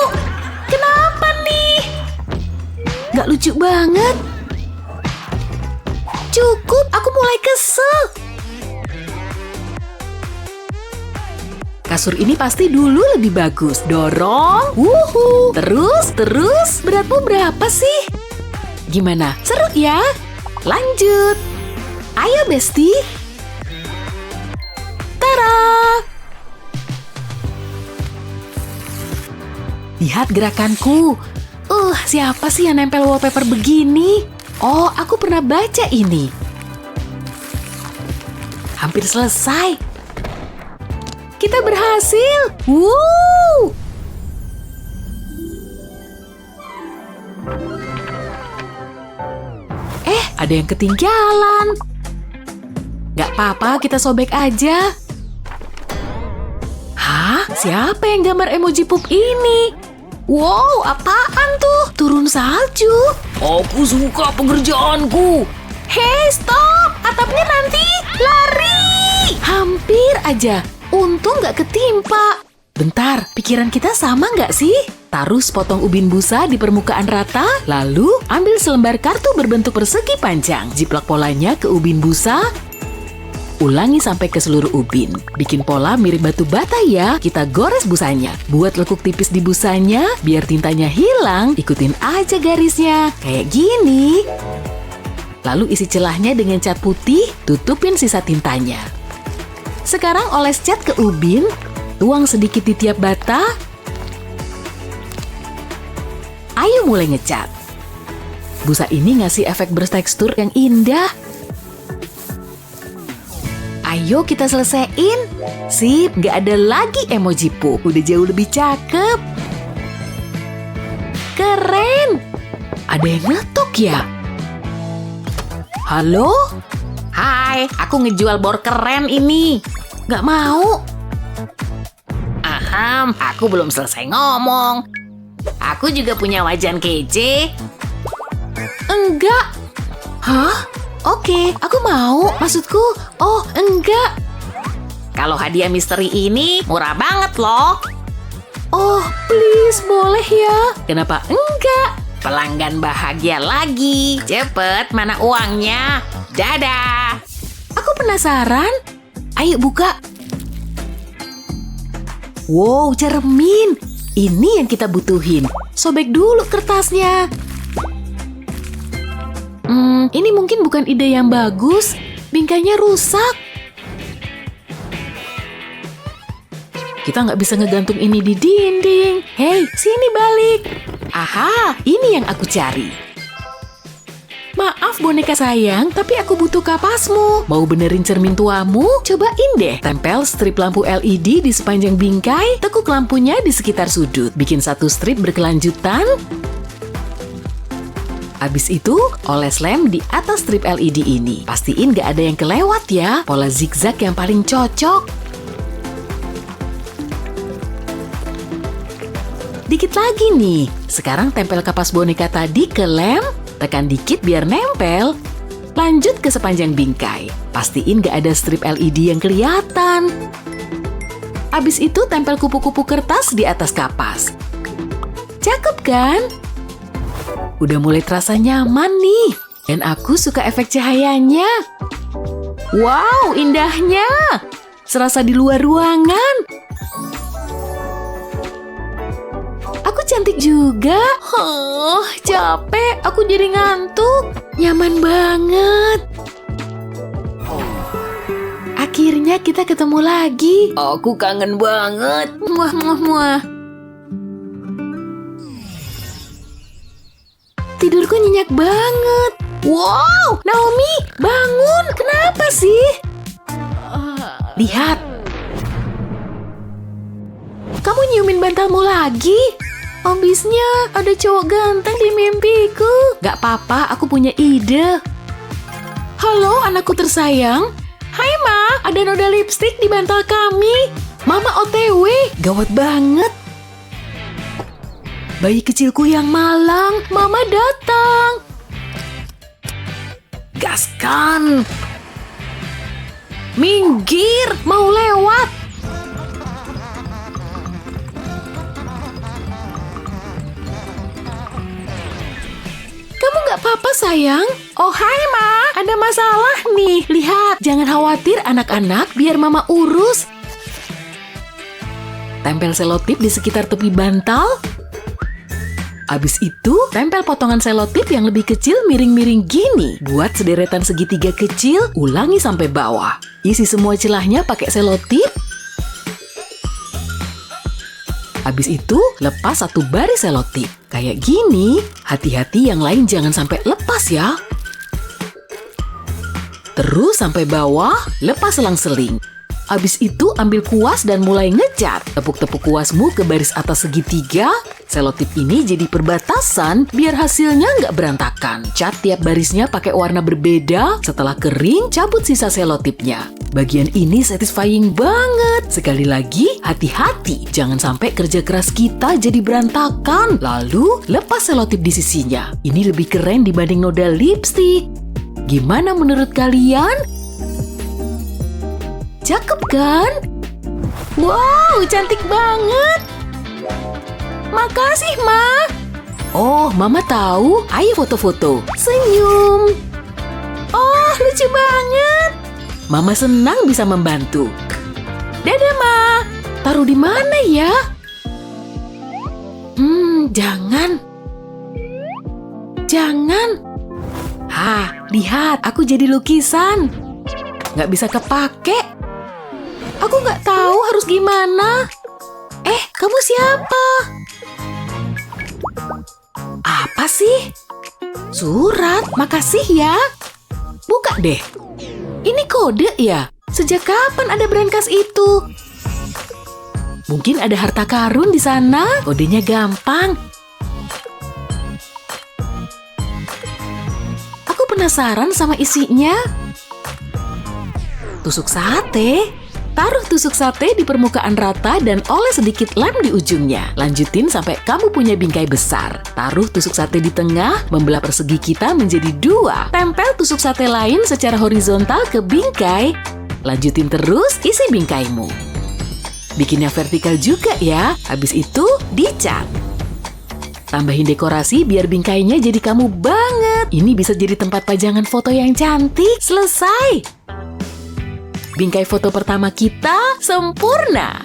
Kenapa nih? Nggak lucu banget. Cukup, aku mulai kesel. Kasur ini pasti dulu lebih bagus. Dorong. Wuhu. Terus. Beratmu berapa sih? Gimana? Seru ya? Lanjut. Ayo, Besti. Tara. Lihat gerakanku. Siapa sih yang nempel wallpaper begini? Oh, aku pernah baca ini. Hampir selesai. Kita berhasil. Woo! Ada yang ketinggalan. Gak apa-apa, kita sobek aja. Hah? Siapa yang gambar emoji pup ini? Wow, apaan tuh? Turun salju. Aku suka pengerjaanku. Hei, stop! Atapnya nanti lari! Hampir aja. Untung gak ketimpa. Bentar, pikiran kita sama nggak sih? Taruh sepotong ubin busa di permukaan rata, lalu ambil selembar kartu berbentuk persegi panjang. Jiplak polanya ke ubin busa. Ulangi sampai ke seluruh ubin. Bikin pola mirip batu bata ya. Kita gores busanya. Buat lekuk tipis di busanya, biar tintanya hilang. Ikutin aja garisnya. Kayak gini. Lalu isi celahnya dengan cat putih, tutupin sisa tintanya. Sekarang oles cat ke ubin, tuang sedikit di tiap bata. Ayo mulai ngecat. Busa ini ngasih efek bertekstur yang indah. Ayo kita selesaiin. Sip, gak ada lagi emoji pup. Udah jauh lebih cakep. Keren. Ada yang ngetok ya? Halo? Hai, aku ngejual bor keren ini. Gak mau. Aham, aku belum selesai ngomong. Aku juga punya wajan kece. Enggak. Hah? Oke, aku mau. Maksudku, oh enggak. Kalau hadiah misteri ini murah banget loh. Oh, please, boleh ya? Kenapa enggak? Pelanggan bahagia lagi. Cepet, mana uangnya? Dadah. Aku penasaran. Ayo buka. Wow, cermin. Ini yang kita butuhin. Sobek dulu kertasnya. Ini mungkin bukan ide yang bagus. Bingkainya rusak. Kita nggak bisa ngegantung ini di dinding. Hei, sini balik. Aha, ini yang aku cari. Maaf boneka sayang, tapi aku butuh kapasmu. Mau benerin cermin tuamu? Cobain deh. Tempel strip lampu LED di sepanjang bingkai, tekuk lampunya di sekitar sudut. Bikin satu strip berkelanjutan. Abis itu, oles lem di atas strip LED ini. Pastiin gak ada yang kelewat ya. Pola zigzag yang paling cocok. Dikit lagi nih. Sekarang tempel kapas boneka tadi ke lem. Tekan dikit biar nempel. Lanjut ke sepanjang bingkai. Pastiin gak ada strip LED yang kelihatan. Abis itu tempel kupu-kupu kertas di atas kapas. Cakep kan? Udah mulai terasa nyaman nih. Dan aku suka efek cahayanya. Wow, indahnya. Serasa di luar ruangan. Aku cantik juga. Capek. Aku jadi ngantuk. Nyaman banget. Akhirnya kita ketemu lagi. Aku kangen banget. Muah, muah, muah. Tidurku nyenyak banget. Wow, Naomi, bangun. Kenapa sih? Lihat. Kamu nyiumin bantalmu lagi? Habisnya ada cowok ganteng di mimpiku. Gak apa-apa, aku punya ide. Halo anakku tersayang. Hai Ma, ada noda lipstik di bantal kami. Mama OTW, gawat banget. Bayi kecilku yang malang, Mama datang. Gaskan. Minggir, mau lewat. Kamu gak apa-apa sayang? Oh hai Ma, ada masalah nih. Lihat, jangan khawatir anak-anak, biar Mama urus. Tempel selotip di sekitar tepi bantal. Abis itu, tempel potongan selotip yang lebih kecil miring-miring gini. Buat sederetan segitiga kecil, ulangi sampai bawah. Isi semua celahnya pakai selotip. Abis itu, lepas satu baris selotip. Kayak gini, hati-hati yang lain jangan sampai lepas ya. Terus sampai bawah, lepas selang-seling. Abis itu ambil kuas dan mulai ngecat. Tepuk-tepuk kuasmu ke baris atas segitiga. Selotip ini jadi perbatasan biar hasilnya nggak berantakan. Cat tiap barisnya pakai warna berbeda. Setelah kering, cabut sisa selotipnya. Bagian ini satisfying banget. Sekali lagi, hati-hati. Jangan sampai kerja keras kita jadi berantakan. Lalu, lepas selotip di sisinya. Ini lebih keren dibanding noda lipstik. Gimana menurut kalian? Cakep kan? Wow, cantik banget. Makasih, Ma. Oh, Mama tahu. Ayo foto-foto. Senyum. Oh, lucu banget. Mama senang bisa membantu. Dadah, Ma. Taruh di mana ya? Jangan. Jangan. Lihat, aku jadi lukisan. Nggak bisa kepake. Aku nggak tahu harus gimana. Kamu siapa? Apa sih? Surat, makasih ya. Buka deh. Ini kode ya? Sejak kapan ada brankas itu? Mungkin ada harta karun di sana. Kodenya gampang. Aku penasaran sama isinya. Tusuk sate. Taruh tusuk sate di permukaan rata dan oles sedikit lem di ujungnya. Lanjutin sampai kamu punya bingkai besar. Taruh tusuk sate di tengah, membelah persegi kita menjadi 2. Tempel tusuk sate lain secara horizontal ke bingkai. Lanjutin terus isi bingkaimu. Bikinnya vertikal juga ya. Habis itu dicat. Tambahin dekorasi biar bingkainya jadi kamu banget. Ini bisa jadi tempat pajangan foto yang cantik. Selesai. Bingkai foto pertama kita sempurna.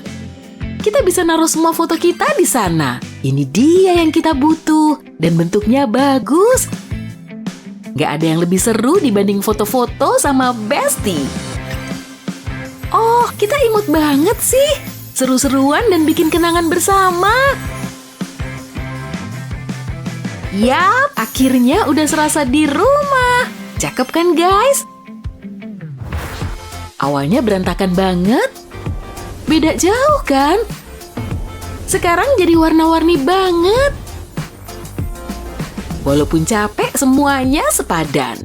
Kita bisa naruh semua foto kita di sana. Ini dia yang kita butuh. Dan bentuknya bagus. Gak ada yang lebih seru dibanding foto-foto sama Besti. Oh, kita imut banget sih. Seru-seruan dan bikin kenangan bersama. Yap, akhirnya udah serasa di rumah. Cakep kan guys? Awalnya berantakan banget. Beda jauh kan? Sekarang jadi warna-warni banget. Walaupun capek, semuanya sepadan.